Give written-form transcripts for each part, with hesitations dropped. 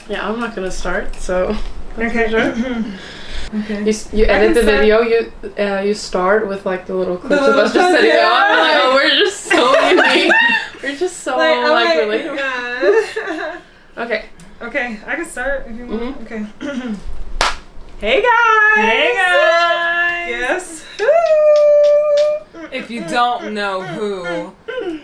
Yeah, I'm not gonna start, so. Okay. Okay. You edit the video. You start with like the little clips of us just sitting on. Like, oh, we're just so unique. We're just so like relatable. Okay. Okay, I can start if you want. Mm-hmm. Okay. Hey guys! Hey guys! Yes. If you don't know who,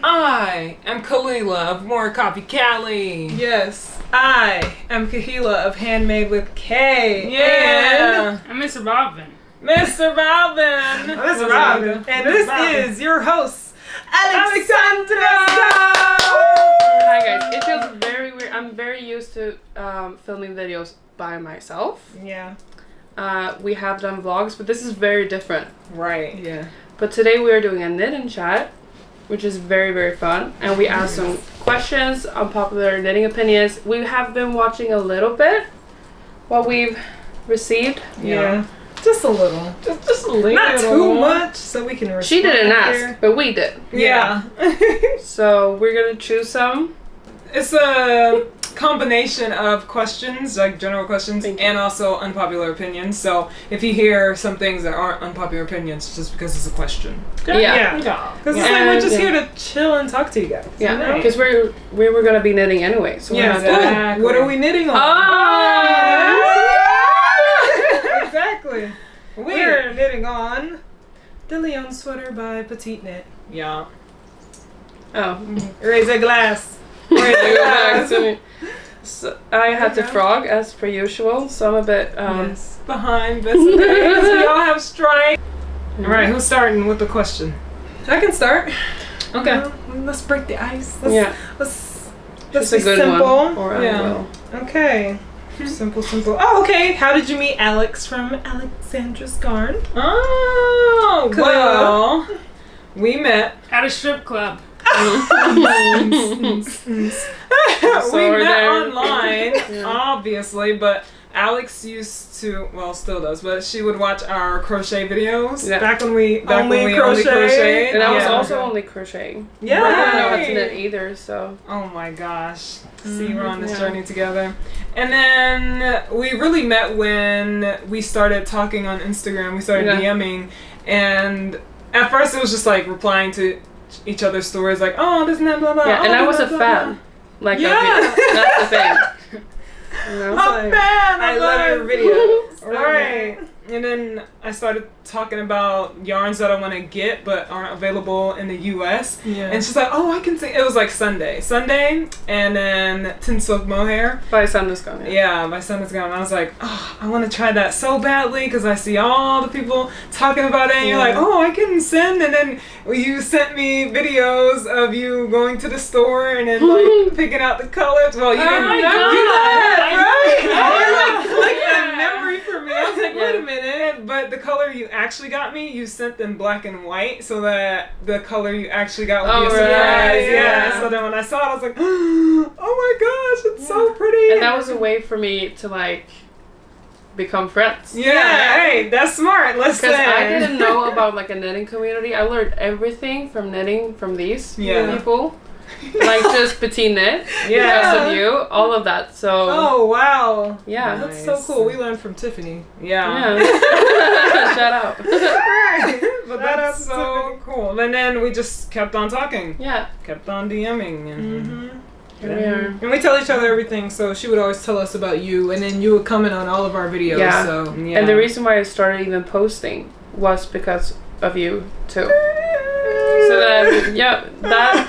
I am Kalilah of More Copy Cali. Yes. I am Kahilah of Handmade with K. Yeah. I'm Mr. Robin. Mr. Robin. Mr. Robin. And this is your host, Alexandra. Hi guys. It feels very weird. I'm very used to filming videos by myself. Yeah. We have done vlogs, but this is very different. Right. Yeah. But today we are doing a knit and chat, which is very, very fun. And we asked some questions, unpopular knitting opinions. We have been watching a little bit what we've received. Yeah. Just a little. Just a little. Not too much, so we can respond. She didn't ask, here. but we did. Yeah. So we're going to choose some. It's a combination of questions, like general questions, and also unpopular opinions. So if you hear some things that aren't unpopular opinions, it's just because it's a question. Yeah. Because it's like we're just here to chill and talk to you guys. Yeah, because we were going to be knitting anyway. So yeah, exactly. What are we knitting on? Exactly. We're knitting on the Leon sweater by petiteknit. Yeah. Oh. Raise a glass. So I had to frog as per usual, so I'm a bit behind this because we all have strike. Alright, who's starting with the question? I can start. Okay. Let's break the ice. Let's Just be a good simple. one. Or I Yeah. will. Okay. Simple. Oh, okay. How did you meet Alex from Alexandra's Garn? Oh, Cool. well, we met. At a strip club. We met online, Yeah. obviously, but Alex used to, well, still does, but she would watch our crochet videos. Yeah. Back when we only crocheted. crocheted. And I was Yeah. also only crocheting. Yeah. I didn't know how to Right. knit either, so. Oh my gosh. See, we're on this Yeah. journey together. And then we really met when we started talking on Instagram. We started DMing. And at first it was just like replying to each other's stories, like, oh, this and that, blah, blah. Yeah, and oh, I was blah, a blah, fan. Like, Yeah. of you. That's the thing. You know? blah. I'm a fan. I love your videos. Right. And then I started talking about yarns that I want to get but aren't available in the US. Yeah. And she's like, oh, I can see. It was like Sunday, and then Tin Silk Mohair. By Sunday's gone. Yeah, my son is gone. I was like, oh, I want to try that so badly because I see all the people talking about it. And you're like, oh, I can send. And then you sent me videos of you going to the store and then like picking out the colors. Well, you didn't. my You God. know that, right? It like clicked Yeah. that memory for me. I was like, wait a minute. But the color you actually got me, you sent them black and white, so that the color you actually got would be a surprise. right, Yeah. yeah. So then when I saw it, I was like, oh my gosh, it's so pretty. And that was a way for me to, like, become friends. Yeah, hey, that's smart. Listen. Because I didn't know about, like, a knitting community. I learned everything from knitting from these people. Like, just petit knit. Because of you. All of that. So. Oh, wow. Yeah. That's so cool. We learned from Tiffany. Yeah. Shout out. But that's so cool. And then we just kept on talking. Yeah. Kept on DMing. And Here we are. And we tell each other everything, so she would always tell us about you, and then you would comment on all of our videos. Yeah. So yeah. And the reason why I started even posting was because of you, too. So that, that.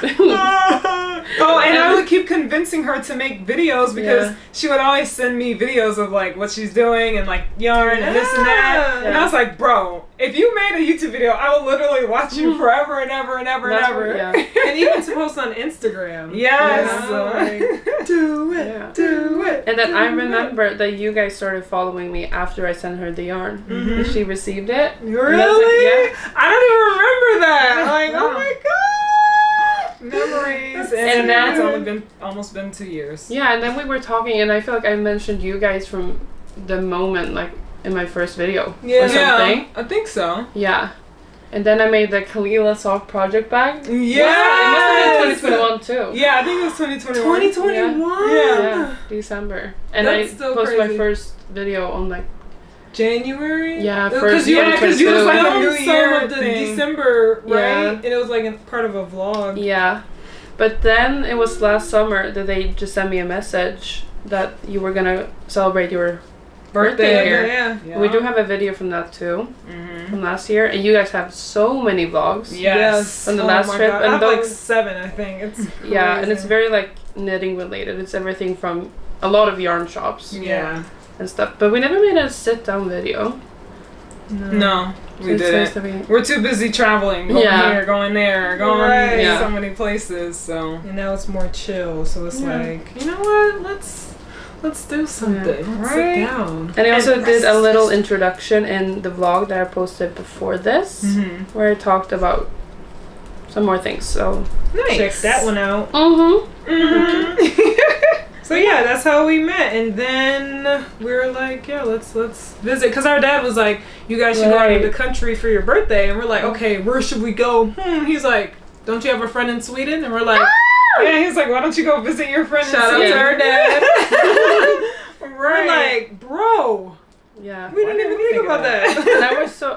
Oh, and I would keep convincing her to make videos because she would always send me videos of like what she's doing and like yarn and this and that. And I was like, bro, if you made a YouTube video, I will literally watch you forever and ever and ever and ever. And even to post on Instagram. Yes. Do it. Yeah. Do it. And then I remember that you guys started following me after I sent her the yarn. And she received it. Really? And I was like, I don't even remember that. Like, oh my god. Memories. And then- it's only been almost been 2 years. Yeah, and then we were talking, and I feel like I mentioned you guys from the moment, like, in my first video or something. I think so. Yeah. And then I made the KALILAH'S soft project bag. Yeah. It must have been 2021 too. Yeah, I think it was 2021. 2021. Yeah, December. And That's I still posted my crazy. first video on like January? Yeah, because first you was like 2022. a New Year of the thing. December, right? Yeah. And it was like a part of a vlog. Yeah. But then it was last summer that they just sent me a message that you were gonna celebrate your birthday here. Yeah. We do have a video from that too, from last year, and you guys have so many vlogs. Yes. From the last my trip, God. and I have like those- 7, I think. It's Yeah, and crazy. it's very like knitting related. It's everything from a lot of yarn shops Yeah. and stuff. But we never made a sit down video. No, So we it's nice didn't. to be- We're too busy traveling, going Yeah. here, going there, going Right. Yeah. so many places. So And now it's more chill, so it's Yeah. like, you know what? Let's do something. Let's Right. sit down. And I also And did a rest. little introduction in the vlog that I posted before this, where I talked about some more things. So nice. Check that one out. Mhm. So yeah, that's how we met, and then we were like, yeah, let's visit, because our dad was like, you guys should go out of the country for your birthday, and we're like, okay, where should we go? He's like, don't you have a friend in Sweden? And we're like, Yeah, he's like, why don't you go visit your friend? shout out and to see our her?" dad. Right. We're like, bro, yeah. we didn't even think about that. And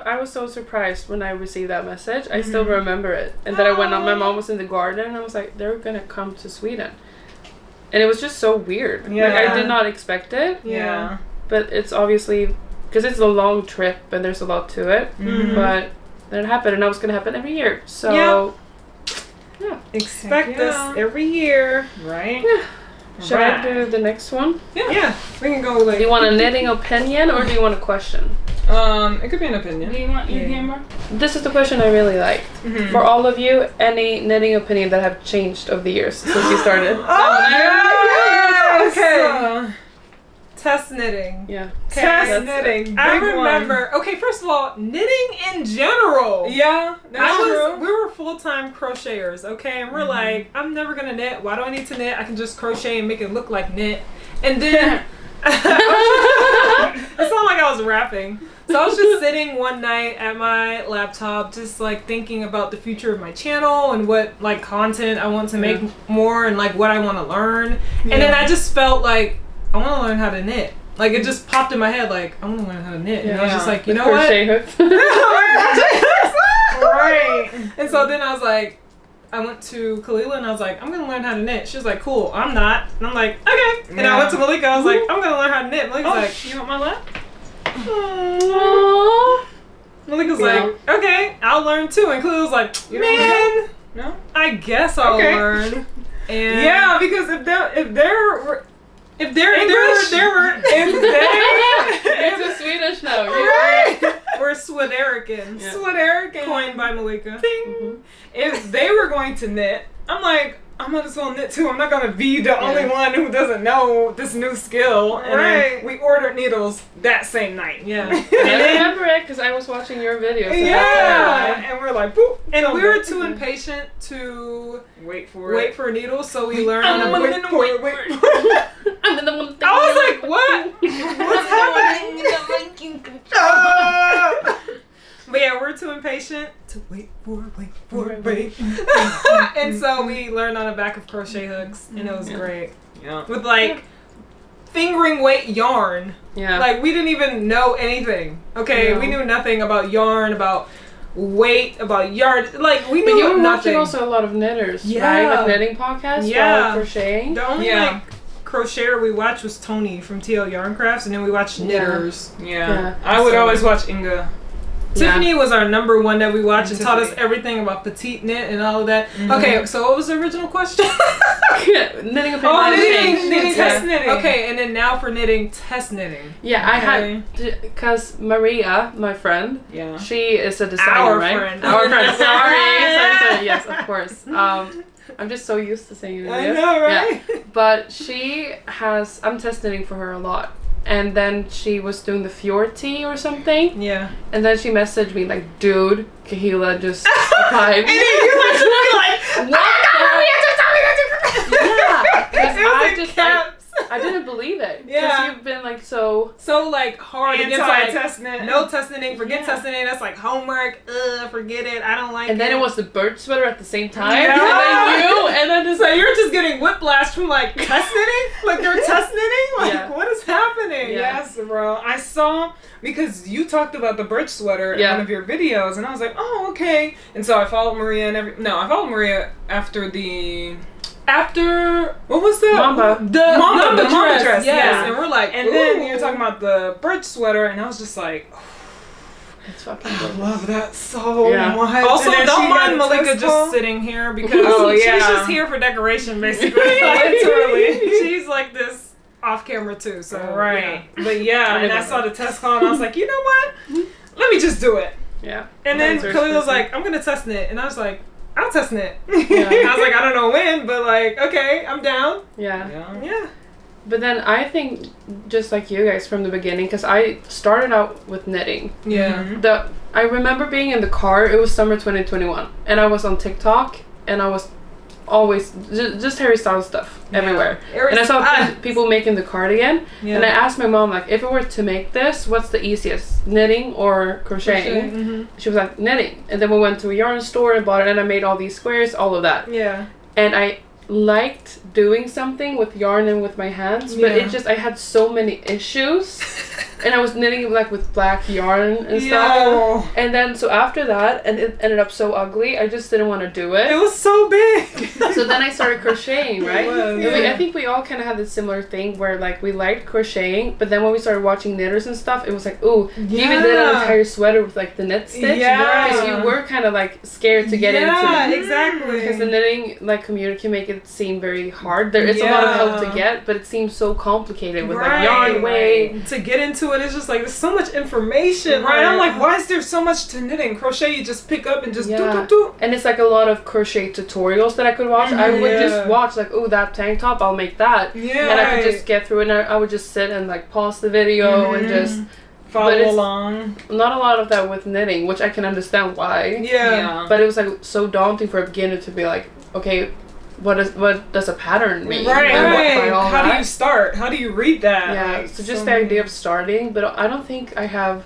I was so surprised when I received that message. I still remember it. And then I went on. My mom was in the garden, and I was like, "They're gonna come to Sweden," and it was just so weird. Like I Yeah. did not expect it. Yeah. But it's obviously because it's a long trip and there's a lot to it. But then it happened, and it was gonna happen every year. So Expect Heck us yeah. every year. Right. should I do the next one? Yeah, we can go like. Do you want a knitting opinion or do you want a question? It could be an opinion. Do you want your camera? This is the question I really liked. For all of you, any knitting opinion that have changed over the years since you started? Yes! Okay. Test knitting. Yeah. Test That's- knitting. I big one. remember. Okay, first of all, knitting in general. Yeah, that's true. We were full-time crocheters, okay? And we're like, I'm never gonna knit. Why do I need to knit? I can just crochet and make it look like knit. And then it's not like I was rapping. So I was just sitting one night at my laptop, just like thinking about the future of my channel and what like content I want to make more and like what I want to learn. And then I just felt like I want to learn how to knit. Like it just popped in my head, like I want to learn how to knit. And I was just like, you know what? Crochet hooks. Right. And so then I was like, I went to Kalilah and I was like, I'm gonna learn how to knit. She was like, cool, I'm not. And I'm like, okay. And I went to Malika, I was like, I'm gonna learn how to knit. Malika's like, you want my lap? Aww. Malika's Yeah. like, okay, I'll learn too. And Kalilah was like, You don't wanna man, No. I guess I'll Okay. learn. And Yeah, because if they It's a Swedish now. we're Swedaricans. Yeah. Swedaricans. Coined by Malika. If they were going to knit, I'm like, I might as well knit too. I'm not gonna be the only one who doesn't know this new skill. And Right. then we ordered needles that same night. Yeah. I remember it because I was watching your videos. and Yeah, that's why and we're like, boop. And so we were good. too impatient to Wait for wait it. for a needle, so we learned I'm how to gonna wait for it. Wait for it. I'm the one I was like, what? What's happening? But yeah, we're too impatient to wait. And so we learned on the back of crochet hooks, and it was great. Yeah. With like fingering weight yarn. Yeah. Like we didn't even know anything. Okay, No. we knew nothing about yarn, about weight, about yard. Like we But knew you were nothing. watching also a lot of knitters, Yeah. right? Like knitting podcasts Yeah. while crocheting. The only Yeah. like crocheter we watched was Tony from TL Yarn Crafts, and then we watched Knitters. Yeah. I would So- always watch Inga. Tiffany was our number one that we watched and taught us Tiffany. everything about petite knit and all of that. Okay, so what was the original question? Knitting opinion. Oh, has knitting, changed. knitting, Yeah. test knitting. Okay, and then now for knitting, test knitting. Yeah, I Okay. had because Maria, my friend, Yeah. she is a designer, Our right? friend. Our friend. Sorry. Yes, of course. I'm just so used to saying it. I know, right? Yeah. But she has. I'm test knitting for her a lot. And then she was doing the Fjord tea or something. Yeah. And then she messaged me like, dude, Kahilah just applied. And then you went to be like, what? oh, you have to tell me that. Yeah. It was I in just caps. I didn't believe it. Yeah. Because you've been like so like hard against like test knit. no test knitting, forget test knitting. That's like homework. Forget it. I don't like it. And then it was the bird sweater at the same time. Yeah. And then you, and then just So you're just getting whiplash from like test knitting? Like you're test knitting? Like Yeah. what is happening? Yeah. Yes, bro. I saw, because you talked about the birch sweater in one of your videos, and I was like, oh, okay. And so I followed Maria I followed Maria after what was that? Mamba. The Mamba dress. Yes. Yeah. And we're like, And then you're talking about the birch sweater, and I was just like, oh, it's fucking I good. love that so Yeah. much. Also, And then don't she mind got a Malika test just call. sitting here because Oh, she's yeah. just here for decoration, basically. Literally. She's like this off camera too. So Right. But yeah, and I remember. saw the test call, and I was like, you know what? Let me just do it. Yeah. And then Those are Khalil was expensive. like, I'm gonna test knit. And I was like, I'll test knit. Yeah. I was like, I don't know when, but like, okay, I'm down. Yeah. Yeah. But then I think, just like you guys from the beginning, because I started out with knitting. Yeah. I remember being in the car, it was summer 2021, and I was on TikTok, and I was always, just Harry Styles stuff everywhere. And I saw people making the cardigan, and I asked my mom, like, if it were to make this, what's the easiest, knitting or crocheting? She was like, knitting. And then we went to a yarn store and bought it, and I made all these squares, all of that. Yeah. And I liked doing something with yarn and with my hands, but it just, I had so many issues. And I was knitting like with black yarn and stuff. And then so after that, and it ended up so ugly, I just didn't want to do it. It was so big. So then I started crocheting, right? was, I think we all kind of had this similar thing where like we liked crocheting, but then when we started watching knitters and stuff, it was like, ooh, you even did an entire sweater with like the knit stitch. Yeah. Because you were kind of like scared to get into it. Yeah, exactly. Because the knitting like community can make it seem very hard. There is a lot of help to get, but it seems so complicated with like yarn weight. To get into it, it's just like there's so much information. Right. I'm like, why is there so much to knitting? Crochet, you just pick up and just do. And it's like a lot of crochet tutorials that I could watch. I would just watch like, oh, that tank top, I'll make that. Yeah. And I could just get through it, and I would just sit and like pause the video and just follow along. Not a lot of that with knitting, which I can understand why. Yeah. But it was like so daunting for a beginner to be like, okay, what does a pattern mean? Right. How do you start? How do you read that? Yeah. Like, So just the idea of starting, but I don't think I have.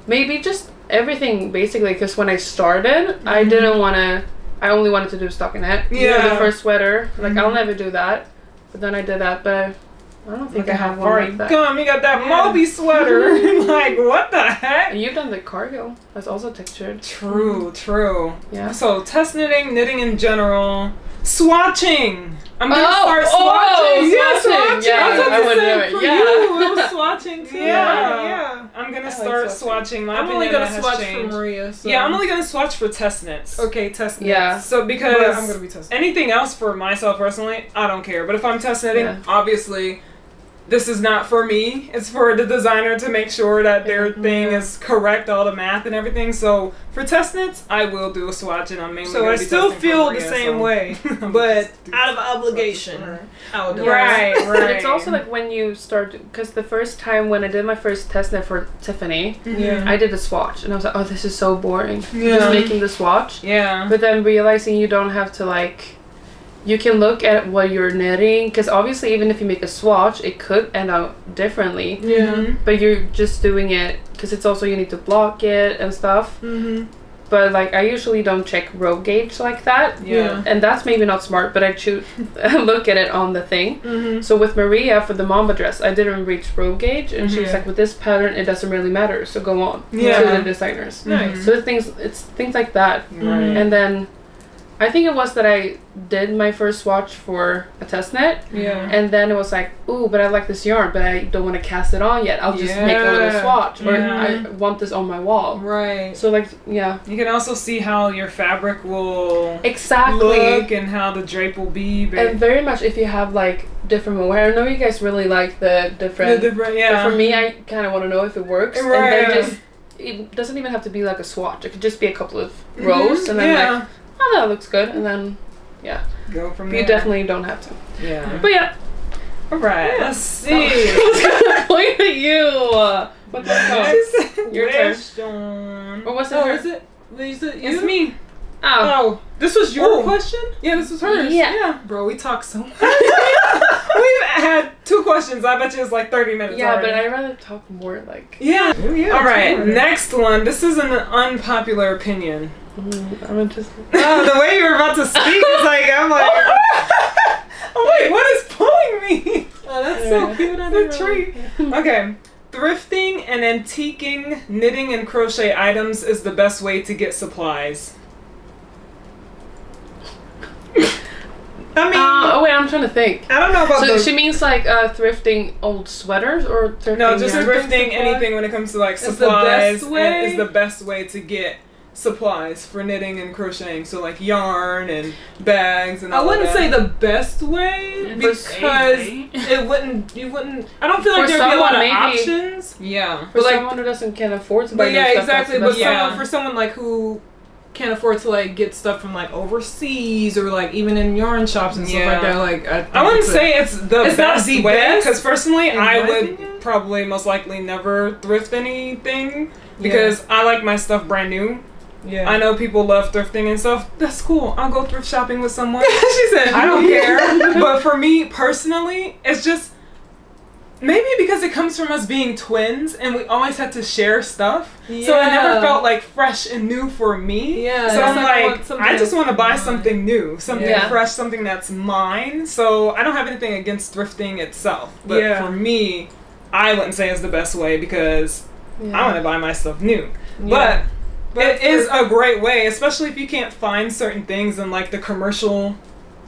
Maybe just everything basically, because when I started, I didn't want to. I only wanted to do stockinette. Yeah. The first sweater, like I'll never do that. But then I did that, but I don't think I have one like that. Come, you got that Moby sweater. Like, what the heck? And you've done the cargo. That's also textured. True. Yeah. So test knitting in general. Swatching. I'm gonna start swatching. Swatching. Yeah, I would do it. For Yeah. you, it was swatching too. Yeah. I'm gonna start swatching. My I'm only opinion gonna has swatch changed. for Maria. So. Yeah, I'm only gonna swatch for test knits. Okay, test knits. Yeah. So But because I'm gonna be testing. anything else for myself personally, I don't care. But if I'm test knitting, obviously, this is not for me. It's for the designer to make sure that their thing is correct, all the math and everything. So for test knits, I will do a swatch, and I'm mainly. So gonna I be still testing for feel the Maria, same so. way, but out of obligation, I will do it. Right. But it's also like when you start, because the first time when I did my first test knit for Tiffany, I did a swatch, and I was like, oh, this is so boring. Just making the swatch. Yeah. But then realizing you don't have to like. You can look at what you're knitting, because obviously even if you make a swatch, it could end out differently. Yeah. But you're just doing it because it's also you need to block it and stuff. But like I usually don't check row gauge like that. Yeah. And that's maybe not smart, but I look at it on the thing. So with Maria for the Mamba dress, I didn't reach row gauge, and she was like, with this pattern, it doesn't really matter. So go on to the designers. Nice. So it's things like that. Right. And then I think it was that I did my first swatch for a test knit. Yeah. And then it was like, ooh, but I like this yarn, but I don't want to cast it on yet. I'll just make a little swatch. Or I want this on my wall. Right. So like, yeah. You can also see how your fabric will Exactly. look and how the drape will be. But And very much if you have like different mohair. I know you guys really like the different. But for me, I kind of want to know if it works. Right. And then just, it doesn't even have to be like a swatch. It could just be a couple of rows. And then like, oh, that looks good. And then, go from you there. definitely don't have to. Yeah. But yeah. Alright, let's see. I was gonna point at you. What's that called? Your turn. Question. Or was it Oh, her? is it? Is it you? It's me. Oh, this was your question? Yeah, this was hers. Yeah. Bro, we talk so much. We've had 2 questions. I bet you it's like 30 minutes. Yeah, already. but I'd rather talk more like. Yeah. Yeah. All right. Next one. This is an unpopular opinion. I'm just. The way you were about to speak is like I'm like. What is pulling me? Oh, that's so cute. The tree. Okay. Thrifting and antiquing knitting and crochet items is the best way to get supplies. I mean, wait, I'm trying to think. I don't know about So those. she means like thrifting old sweaters or thrifting? No, just yarn? thrifting anything when it comes to like It's the supplies. best way? Is the best way to get supplies for knitting and crocheting. So like yarn and bags and all I wouldn't that. say the best way because it wouldn't. You wouldn't. I don't feel like For there'd be a lot of someone, maybe- options. Yeah. For like- someone who can't afford to buy But new yeah, stuff, exactly. that's But the best way. for someone like who can't afford to like get stuff from like overseas or like even in yarn shops and stuff like that. Like I wouldn't say it's the It's not best the way best, because personally in I my would opinion. probably most likely never thrift anything because I like my stuff brand new. Yeah. I know people love thrifting and stuff. That's cool. I'll go thrift shopping with someone. She said, I don't care. But for me personally, it's just maybe because it comes from us being twins and we always had to share stuff. So it never Yeah. felt like fresh and new for me. Yeah, So it's I'm like I like, want something I just that's want to buy mine. something new, something Yeah. fresh, something that's mine. So I don't have anything against thrifting itself. But Yeah. for me, I wouldn't say it's the best way because I want to buy my stuff new. Yeah. But it is a great way, especially if you can't find certain things in like the commercial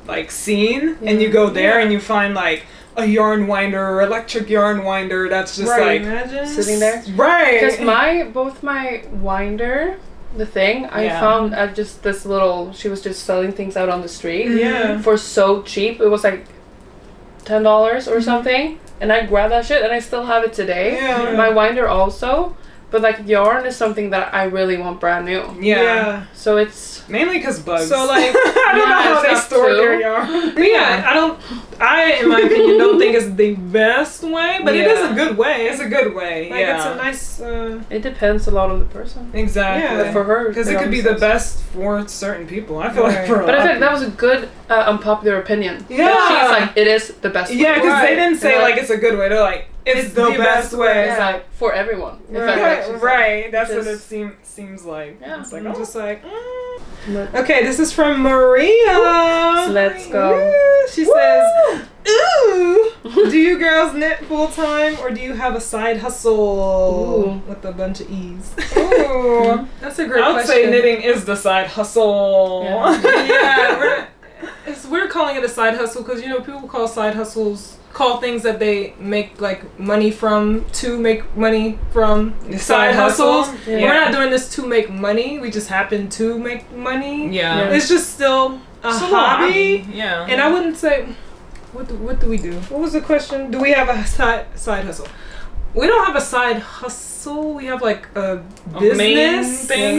like scene and you go there and you find like a yarn winder or electric yarn winder that's just like imagine sitting there. right. Because both my winder, the thing, I found at just this little, she was just selling things out on the street. Yeah. For so cheap. It was like $10 or something. And I grabbed that shit and I still have it today. Yeah. My winder also. But like yarn is something that I really want brand new. Yeah. So it's Mainly because bugs. So, like, I don't know how they stuff store too. their yarn. But yeah, I in my opinion don't think it's the best way, but it is a good way. It's a good way. Like it's a nice it depends a lot on the person. exactly. Yeah. But for her, Because it could be the best for certain people. I feel like Right. for a But I lot think of that was a good unpopular opinion. Yeah. That she's like, it is the best way. yeah, because Right. they didn't say Yeah. like it's a good way. They're like it's the best way. It's like for everyone. In fact, Right, like, she's like, right. That's what Just- it seems like. Yeah. It's like I'm oh. just like, but- okay, this is from Maria. So let's go. Woo. She says, "Ooh, do you girls knit full time or do you have a side hustle with a bunch of ease?" Ooh. That's a great I would question. say knitting is the side hustle. Yeah, we're calling it a side hustle because people call things that they make like money from to make money from side hustles. Yeah. We're not doing this to make money. We just happen to make money. Yeah. It's just still a It's a hobby. Yeah. And I wouldn't say what do we do? What was the question? Do we have a side hustle? We don't have a side hustle. We have like a business main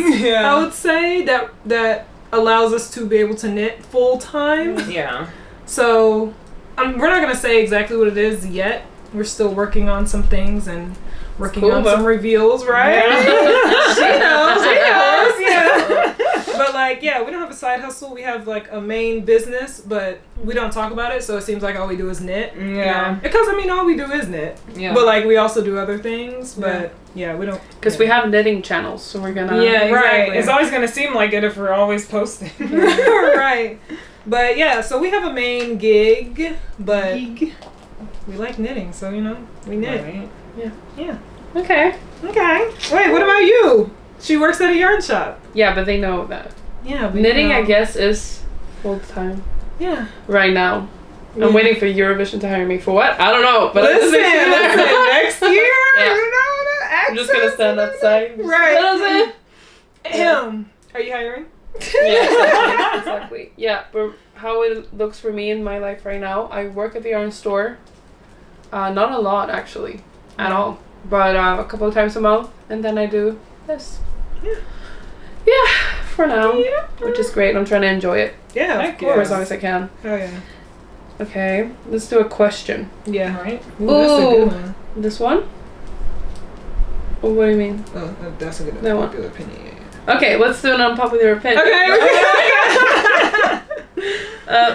thing. Yeah. I would say that allows us to be able to knit full time. Yeah. So we're not gonna say exactly what it is yet. We're still working on some things and working on some reveals, right? Yeah. She knows. Yeah. But like, yeah, we don't have a side hustle. We have like a main business, but we don't talk about it. So it seems like all we do is knit. Yeah. Because all we do is knit. Yeah. But like, we also do other things. But yeah, we don't. Because we have knitting channels, so we're gonna. Yeah, Right. exactly. It's always gonna seem like it if we're always posting. Right. But yeah, so we have a main gig, but we like knitting, so we knit. Right. Yeah. Okay. Okay. Wait, what about you? She works at a yarn shop. Yeah, but they know that Yeah. knitting, I guess, is full time Yeah. right now. Yeah. I'm waiting for Eurovision to hire me for what? I don't know. But Listen, next year. Yeah. You know the I'm just gonna stand outside. Right. Are you hiring? Yeah, exactly. Yeah, but how it looks for me in my life right now, I work at the yarn store. Not a lot, actually, at all. But a couple of times a month, and then I do this. Yeah, for now, which is great. I'm trying to enjoy it Yeah, Heck for yeah. as long as I can. Oh yeah. Okay, let's do a question. Yeah. Right. Ooh, that's a good Ooh. one. This one? Or what do you mean? Oh, that's a good That one. popular opinion. Okay, let's do an unpopular opinion. Okay.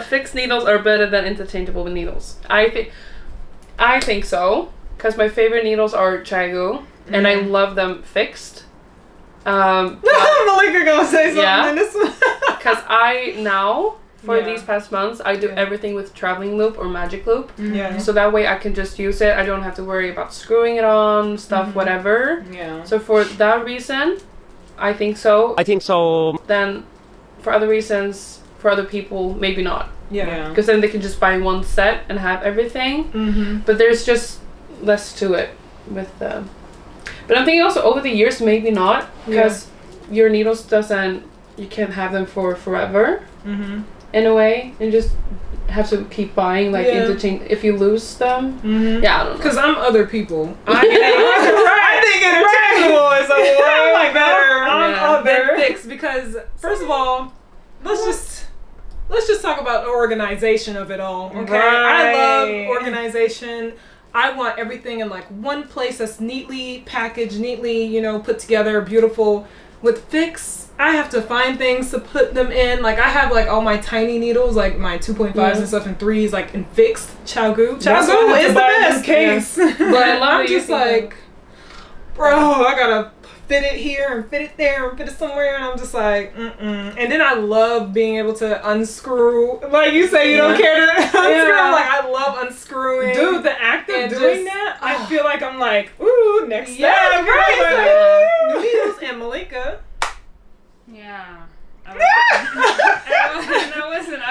Fixed needles are better than interchangeable needles. I think so, because my favorite needles are chagu, and I love them fixed. Malika gonna say something in this one. Because for these past months, I do everything with traveling loop or magic loop. Yeah. So that way I can just use it. I don't have to worry about screwing it on, stuff, whatever. Yeah. So for that reason, I think so. Then for other reasons, for other people, maybe not. Yeah. Because then they can just buy one set and have everything. But there's just less to it with the... But I'm thinking also over the years, maybe not. Because your needles you can't have them for forever. In a way. And just have to keep buying interchange if you lose them. Yeah, I don't know. Because I'm other people. I think interchangeable is a way better than fixed. Because first of all, let's just talk about the organization of it all. Okay, I love organization. I want everything in like one place that's neatly packaged, neatly put together, beautiful. With fix, I have to find things to put them in. Like I have like all my tiny needles, like my 2.5s and stuff, and 3s, like in fixed chagu. Chagu is the best case. But I'm just like, bro, I gotta fit it here and fit it there and fit it somewhere, and I'm just like, And then I love being able to unscrew. Like you say, you don't care to unscrew. I'm like, I love unscrewing. Dude, the act of doing that, I feel like I'm like, ooh, next step. Yeah, right. New needles and Malika. Yeah. I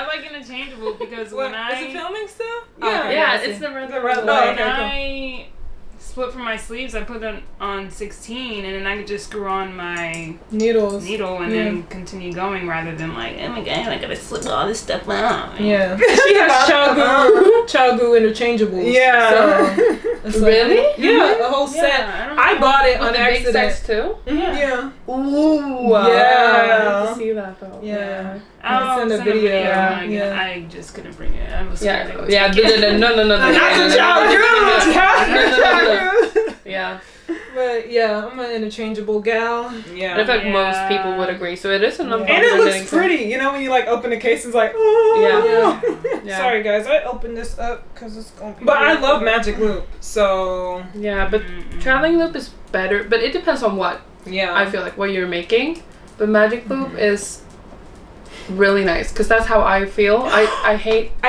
like interchangeable because when Is it filming still? Yeah, it's the red When I split from my sleeves, I put them on 16, and then I could just screw on my needle and then continue going rather than like, oh my god, I gotta slip all this stuff out. Yeah. She has chagu interchangeables. Yeah. So, really? Yeah, a whole set. I bought it on accident. Big size too? Yeah. Ooh. Yeah. I didn't see that though. Yeah. I'll send a video. Yeah. I just couldn't bring it. I was scared. No. Not the chagu. Yeah. But yeah, I'm an interchangeable gal. Yeah. I feel like most people would agree. So it is an unpopular. And it looks pretty, when you like open the case, it's like, oh. Yeah. Sorry guys, I opened this up because it's gonna be. But I love magic loop, so. Yeah, but traveling loop is better, but it depends on what. Yeah. I feel like what you're making, but magic loop is really nice because that's how I feel. I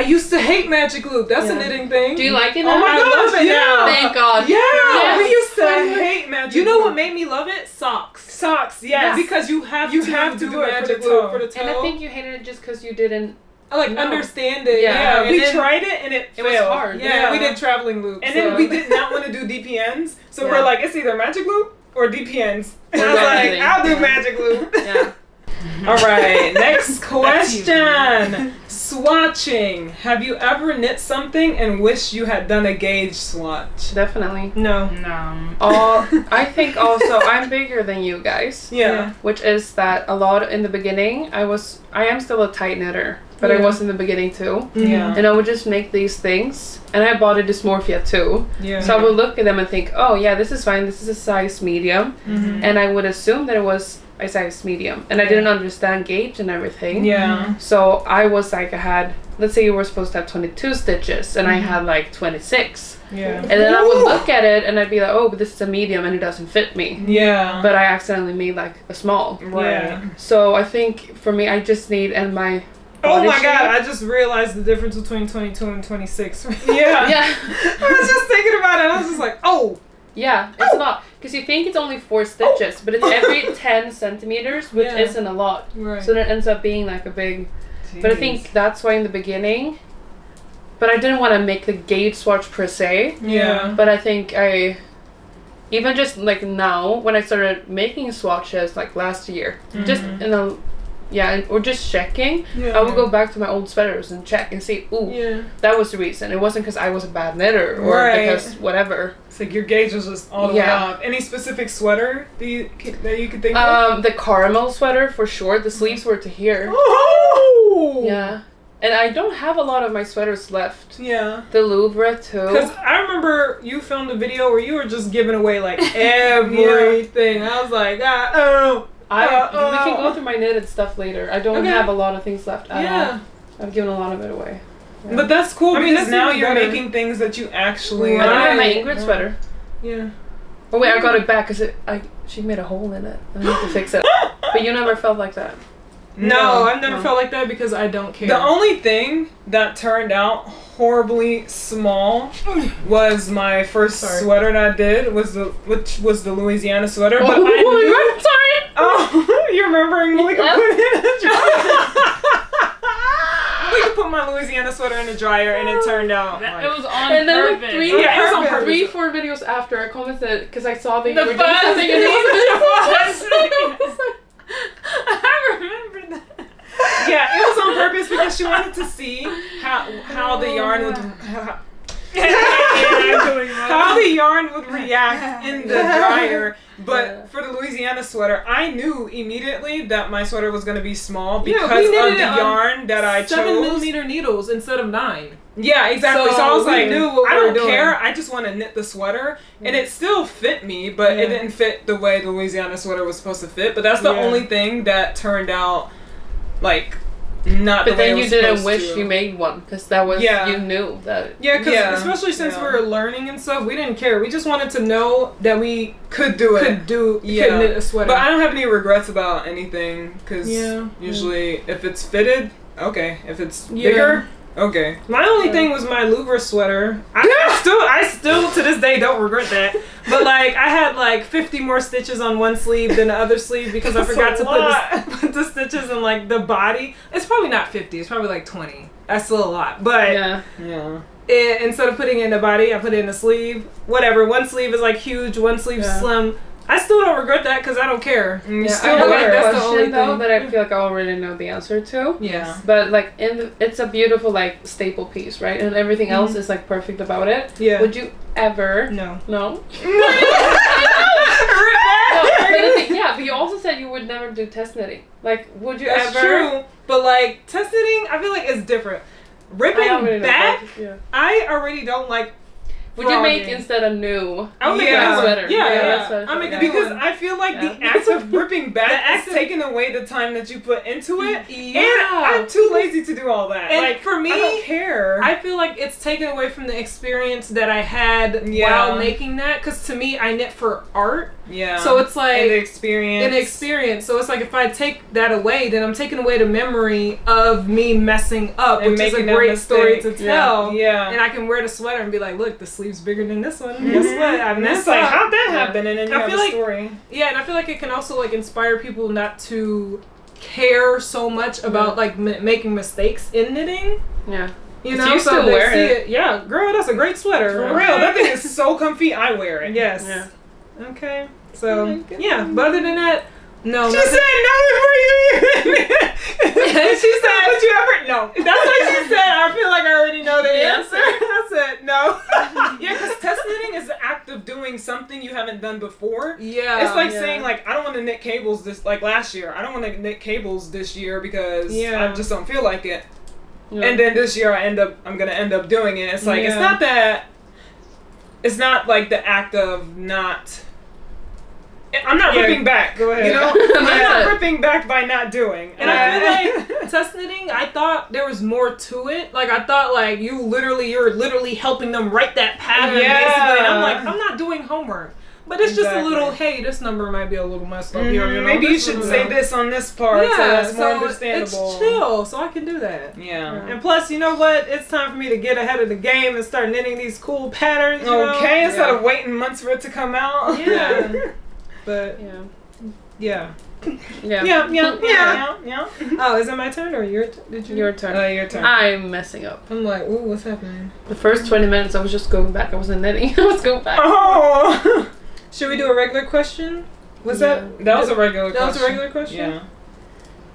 used to hate magic loop. That's a knitting thing. Do you like it now? Oh my gosh, I love it now. Thank God. Yeah. We used to hate magic loop. You know what made me love it? Socks. Socks, yes. Because you have to do it magic for the toe. And I think you hated it just because you didn't understand it. Yeah. We tried it and it was failed. hard. Yeah, we did traveling loops. And then we did not want to do DPNs. So we're like, it's either magic loop or DPNs. And I was like, I'll do magic loop. Yeah. All right, next question. Swatching. Have you ever knit something and wish you had done a gauge swatch? Definitely. No. I think also I'm bigger than you guys. Yeah. Which is that a lot in the beginning I am still a tight knitter, but I was in the beginning too. Yeah. And I would just make these things, and I bought a dysmorphia too. Yeah. So I would look at them and think, oh yeah, this is fine. This is a size medium, and I would assume that it was a size medium, and I didn't understand gauge and everything. Yeah. So I was like, let's say you were supposed to have 22 stitches, and I had like 26. Yeah. And then I would look at it and I'd be like, oh, but this is a medium and it doesn't fit me. Yeah. But I accidentally made like a small. Right. So I think for me, I just need, and my Oh my shape. god, I just realized the difference between 22 and 26. Yeah. Yeah. I was just thinking about it and I was just like, oh. Yeah, it's not. Because you think it's only 4 stitches, but it's every 10 centimeters, which isn't a lot. Right. So then it ends up being like a big... Jeez. But I think that's why in the beginning... But I didn't want to make the gauge swatch per se. Yeah. But I think even just like now, when I started making swatches like last year, just in a... or just checking, I would go back to my old sweaters and check and see, that was the reason. It wasn't because I was a bad knitter or because whatever. It's like your gauge was just all the way off. Any specific sweater that you could think of? The caramel sweater for sure. The sleeves were to here. Oh! Yeah. And I don't have a lot of my sweaters left. Yeah. The Louvre too. Because I remember you filmed a video where you were just giving away like everything. I was like, We can go through my knitted stuff later. I don't Okay. have a lot of things left at Yeah. all. I've given a lot of it away. Yeah. But that's cool because that's now even you're better. making things that you actually. I don't have my like. Ingrid sweater. Yeah. Oh wait, I got it back because she made a hole in it. I need to fix it. But you never felt like that. No, I've never felt like that because I don't care. The only thing that turned out horribly small was my first sweater that I did, which was the Louisiana sweater. But I'm sorry. Oh, you're remembering Malika Yep. put it in a dryer. Malika put my Louisiana sweater in the dryer and it turned out That, like, it was on And then purpose. like three, Yeah, it was on purpose. 4 videos after, I commented because I saw that you The were doing fuzz. something and it was I remember that. yeah, it was on purpose because she wanted to see how the yarn would how the yarn would react in the dryer. But for the Louisiana sweater, I knew immediately that my sweater was going to be small because of the yarn that I chose. 7mm needles instead of 9. Yeah, exactly. So I was we like, knew what I we were don't doing. care. I just want to knit the sweater. And it still fit me, but it didn't fit the way the Louisiana sweater was supposed to fit. But that's the only thing that turned out, like, not the But way it then was you didn't supposed wish to. you made one because that was you knew that. Yeah, because Yeah. especially since Yeah. we were learning and stuff, we didn't care. We just wanted to know that we Could do it. could knit a sweater. But I don't have any regrets about anything because Yeah. usually if it's fitted, okay. If it's bigger, okay. My only thing was my Louvre sweater. I still to this day don't regret that. But like I had like 50 more stitches on one sleeve than the other sleeve because I forgot to put the stitches in like the body. It's probably not 50. It's probably like 20. That's still a lot. But Yeah. instead of putting it in the body, I put it in the sleeve. Whatever. One sleeve is like huge. One sleeve slim. I still don't regret that because I don't care. You I still have wear a it. that's the only question though thing. that I feel like I already know the answer to. Yes. But like it's a beautiful like staple piece, right? And everything else is like perfect about it. Yeah. Would you ever? No. No. But you also said you would never do test knitting. Like, would you That's ever? true. But like test knitting, I feel like it's different. Ripping back, I already don't like. Would you make instead of new? I would make Yeah. a new sweater. Yeah, that's what I make a Because new I feel like Yeah. the act of ripping back The is act of- taking away the time that you put into it. Yeah. And I'm too lazy to do all that. And like for me, I don't care. I feel like it's taken away from the experience that I had Yeah. while making that. Because to me, I knit for art. yeah. So it's like and the experience. an experience. So it's like if I take that away, then I'm taking away the memory of me messing up, And which is a making that great story to mistake. tell. Yeah. And I can wear the sweater and be like, look, the sleeve's bigger than this one. Guess what? I And messed it's like, up. how'd that happen? And then you I have feel a like- story. Yeah, and I feel like it can also like inspire people not to care so much about like making mistakes in knitting. Yeah. You 'Cause know, you so still they wear see it. Yeah, girl, that's a great sweater. For real, that thing is so comfy. I wear it. Yes. Yeah. Okay. So yeah, but other than that, no. She nothing- said no before you even. She said, "Would you ever?" No. That's what she said. I feel like I already know the Yeah. answer. I said no. Yeah, because test knitting is the act of doing something you haven't done before. Yeah. It's like saying like I don't want to knit cables this like last year. I don't want to knit cables this year because I just don't feel like it. Yeah. And then this year I'm gonna end up doing it. It's like it's not that. It's not like the act of not. I'm not ripping back. Go ahead. You know, I'm not ripping back by not doing. And I feel like test knitting, I thought there was more to it. Like I thought like you're literally helping them write that pattern Yeah. basically. And I'm like, I'm not doing homework. But it's just a Exactly. little, hey, this number might be a little messed up here. You know? Maybe you This should is- say this on this part so that's more understandable. It's chill, so I can do that. Yeah. And plus, you know what? It's time for me to get ahead of the game and start knitting these cool patterns. You know? Okay, instead of waiting months for it to come out. Yeah. But Yeah. yeah. Yeah. Oh, is it my turn or your? Did you? Your turn. Your turn. I'm messing up. I'm like, ooh, what's happening? The first 20 minutes, I was just going back. I wasn't knitting. I was going back. Oh. Should we do a regular question? Was that? That was a regular That question. was a regular question. Yeah.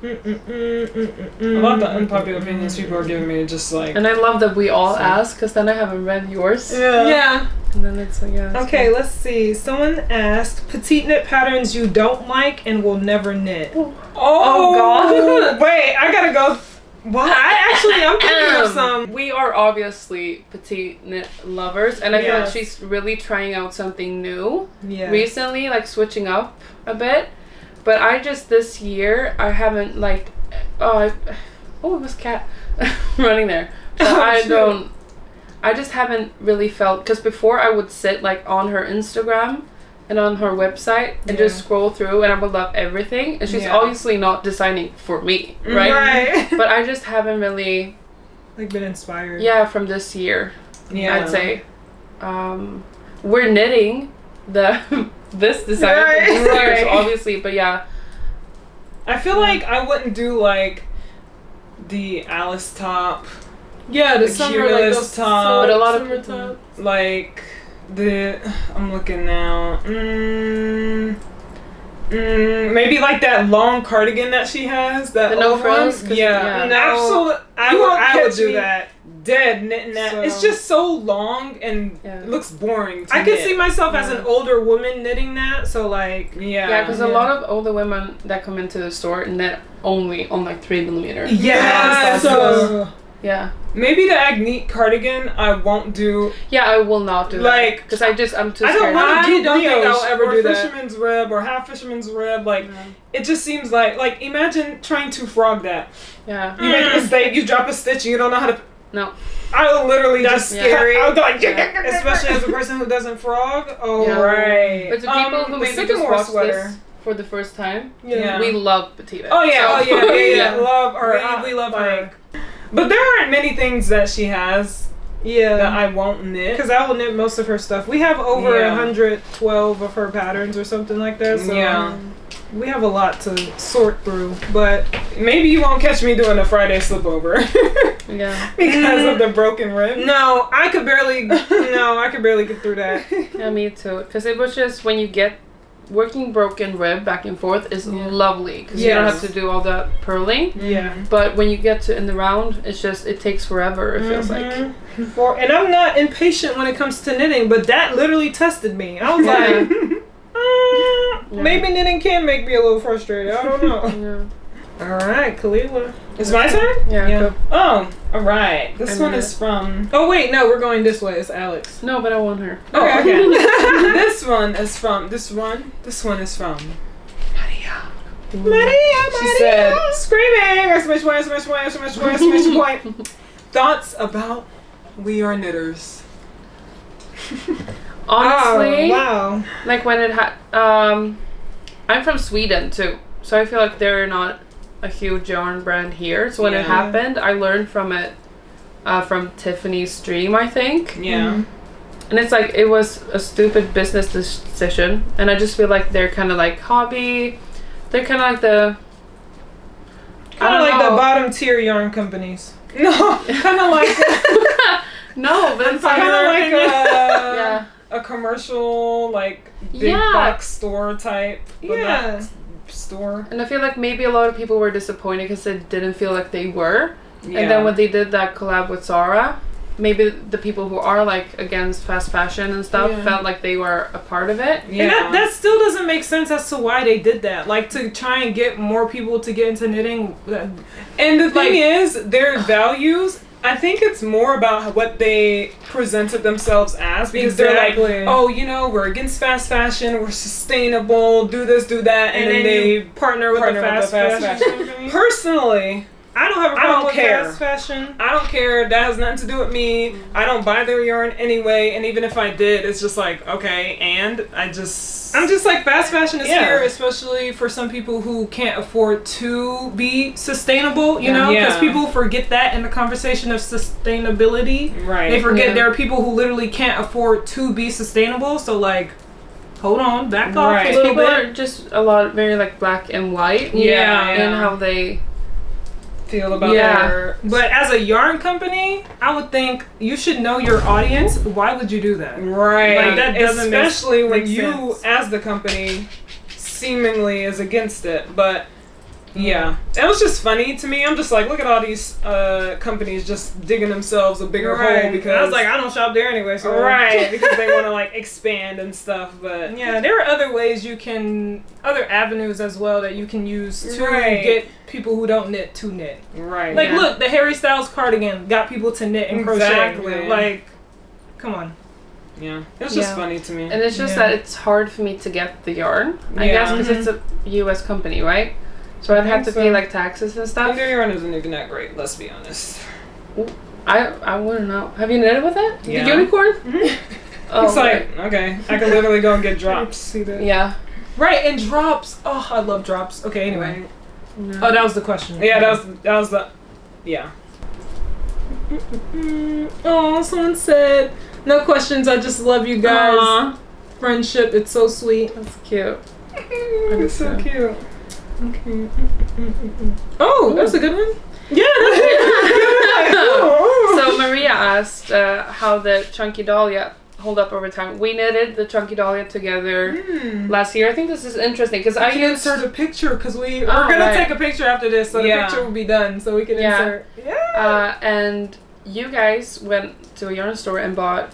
A lot of the unpopular opinions people are giving me just like. And I love that we all ask, because then I haven't read yours. Yeah. And then it's like, yeah. Okay, let's see. Someone asked petite knit patterns you don't like and will never knit. Oh God. Wait, I gotta go. What? I'm thinking of some. We are obviously petite knit lovers, and I feel like Yes. she's really trying out something new Yeah. recently, like switching up a bit. But I just this year I haven't like it was cat running there. But I just haven't really felt, because before I would sit like on her Instagram and on her website and just scroll through, and I would love everything, and she's obviously not designing for me, right? But I just haven't really like been inspired. Yeah, from this year. Yeah, I'd say we're knitting this design for this year, so obviously, but yeah. I feel like I wouldn't do like the Alice top. Yeah, the summer like those top. But a lot of people like I'm looking now. Maybe like that long cardigan that she has. That the no frills. Yeah, no, absolutely. I would do that. Dead knitting that. So, it's just so long and it looks boring to I knit. can see myself as an older woman knitting that, so like because a lot of older women that come into the store knit only on like 3mm. Yeah, so maybe the Agnete cardigan I won't do. Yeah, I will not do that because I'm too scared. I don't want to do don't think I'll ever do that. Fisherman's rib or half fisherman's rib. Like it just seems like imagine trying to frog that. Yeah, you make a mistake, you drop a stitch, and you don't know how to. No. I will literally That's scary. I would go like, especially as a person who doesn't frog. Oh, right. But to people who maybe just watch this for the first time, we love Petite. Oh yeah, love her. We love her. But there aren't many things that she has. That I won't knit. Because I will knit most of her stuff. We have over 112 of her patterns or something like that. So we have a lot to sort through. But maybe you won't catch me doing a Friday slipover. Because of the broken rib. No, I could barely get through that. Yeah, me too. Because it was just when you get working broken rib back and forth is lovely because you don't have to do all that purling. Yeah. But when you get to in the round, it takes forever. It feels like. And I'm not impatient when it comes to knitting, but that literally tested me. I was like, maybe knitting can make me a little frustrated. I don't know. All right, Kalilah. It's my turn? Yeah. Oh, all right. This one is from... Oh, wait. No, we're going this way. It's Alex. No, but I want her. Oh, okay. This one is from... This one is from... Maria. She said, screaming! Exclamation point, exclamation point, exclamation point, exclamation point. Thoughts about We Are Knitters. Honestly, wow. Like when it I'm from Sweden too, so I feel like they're not a huge yarn brand here. So when it happened, I learned from it from Tiffany's stream, I think. Yeah. And it's like it was a stupid business decision, and I just feel like they're kind of like hobby. They're kind of like the the bottom tier yarn companies. No, kind of like no, but it's kind of like a a commercial like big box store type. But not store. And I feel like maybe a lot of people were disappointed because they didn't feel like they were. And then when they did that collab with Zara, maybe the people who are like against fast fashion and stuff felt like they were a part of it. Yeah. And that still doesn't make sense as to why they did that. Like to try and get more people to get into knitting. And the thing is, their values, I think it's more about what they presented themselves as, because they're like, oh, we're against fast fashion, we're sustainable, do this, do that, and then they partner with the fast fashion. Personally, I don't have a problem with fast fashion. I don't care. That has nothing to do with me. I don't buy their yarn anyway, and even if I did, it's just like, okay, and I'm just like, fast fashion is here, especially for some people who can't afford to be sustainable, you know? Because people forget that in the conversation of sustainability. Right. They forget there are people who literally can't afford to be sustainable, so like, hold on, back off a little people bit. are just very like black and white. And how they feel about their... But as a yarn company, I would think you should know your audience. Why would you do that? Right. Like that doesn't especially when make you, sense. as the company, seemingly is against it. But it was just funny to me. I'm just like, look at all these companies just digging themselves a bigger hole, because I was like, I don't shop there anyway. So because they want to like expand and stuff. But there are other ways other avenues as well that you can use to get people who don't knit to knit. Right. Like look, the Harry Styles cardigan got people to knit and crochet. Like, come on. Yeah, it's just funny to me. And it's just that it's hard for me to get the yarn. I guess because it's a U.S. company, right? So I'd have to pay like taxes and stuff. And their yarn isn't even that great. Let's be honest. I wouldn't know. Have you knitted with it? Yeah. The unicorn? Oh, it's like okay, I can literally go and get drops. See that? Yeah. Right, and drops. Oh, I love drops. Okay, anyway. No. Oh, that was the question. Yeah, that was the. Yeah. Oh, someone said, no questions, I just love you guys. Aww. Friendship, it's so sweet. That's cute. It's so cute. Okay. Oh, that's a good one. Yeah, that's So Maria asked how the chunky dahlia hold up over time. We knitted the chunky dahlia together last year. I think this is interesting because I can used insert a picture because we're gonna take a picture after this, so the picture will be done, so we can insert. Yeah. And you guys went to a yarn store and bought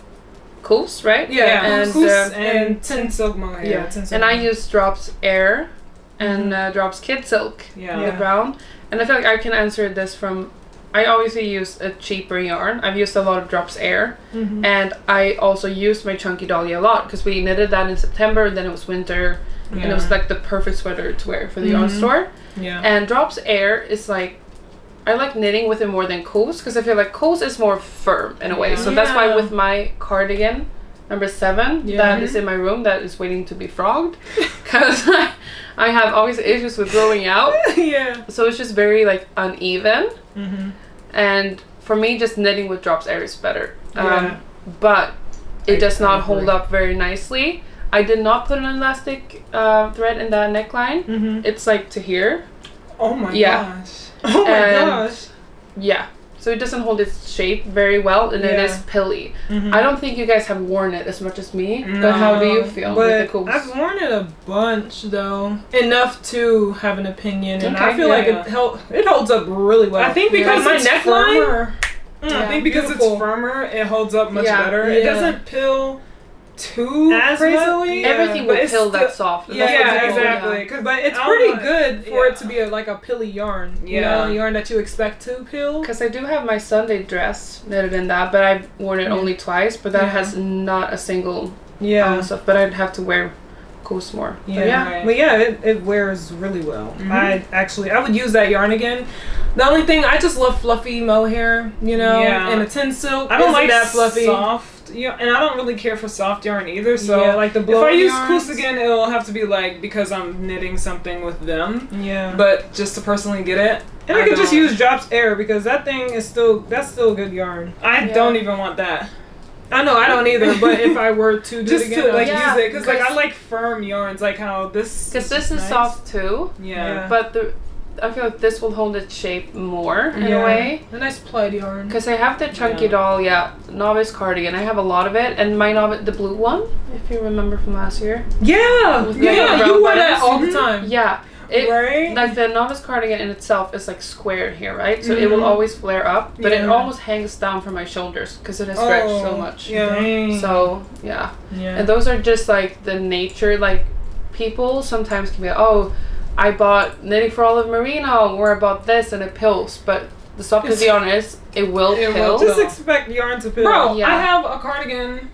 KAHILAH'S, right? Yeah. And and tin silk mohair. Yeah, tin silk. and I used Drops Air and Drops Kid Silk. The brown. And I feel like I can answer this from. I obviously use a cheaper yarn. I've used a lot of Drops Air, and I also used my chunky dahlia a lot because we knitted that in September, and then it was winter, and it was like the perfect sweater to wear for the yarn store. Yeah. And Drops Air is like, I like knitting with it more than KAHILAH'S because I feel like KAHILAH'S is more firm in a way. So that's why with my cardigan number 7 that is in my room that is waiting to be frogged because I have always issues with growing out. So it's just very like uneven. And for me, just knitting with Drops Air is better. But it does not hold up very nicely. I did not put an elastic thread in that neckline. It's like to here. Oh my gosh. Oh my gosh. Yeah. So it doesn't hold its shape very well, and it is pilly. I don't think you guys have worn it as much as me, but how do you feel with the KAHILAH'S? I've worn it a bunch though, enough to have an opinion, and I feel like it holds up really well. I think because my it's neckline. firmer. I think because it's firmer, it holds up much better. It doesn't pill too crazily. Everything will pill that soft. Exactly. But it's pretty good for it to be like a pilly yarn. You know, a yarn that you expect to pill. Because I do have my Sunday dress knitted in that, but I've worn it only twice. But that has not a single ounce of. But I'd have to wear KAHILAH'S more. But it wears really well. I would use that yarn again. The only thing, I just love fluffy mohair, and a tin silk. I don't like that fluffy. Soft. Yeah, and I don't really care for soft yarn either. So like the if I use yarns. KAHILAH'S again, it'll have to be like because I'm knitting something with them. Yeah. But just to personally get it, and I could just use Drops Air because that thing is still good yarn. I don't even want that. I know I don't either. But if I were to do just it again, to use it because I like firm yarns, like how this. Because this is nice. soft too. But I feel like this will hold its shape more in a way. A nice plaid yarn. Because I have the chunky dahlia novice cardigan. I have a lot of it, and my novice, the blue one, if you remember from last year. Yeah, you wear that all the time. Yeah, like the novice cardigan in itself is like square here, right? So it will always flare up, but it almost hangs down from my shoulders because it has stretched so much. So and those are just like the nature. Like people sometimes can be like, oh, I bought knitting for Olive Merino, or I bought this and it pills, but the soft as the yarn is, it will pill. Just expect yarn to pill. Bro, I have a cardigan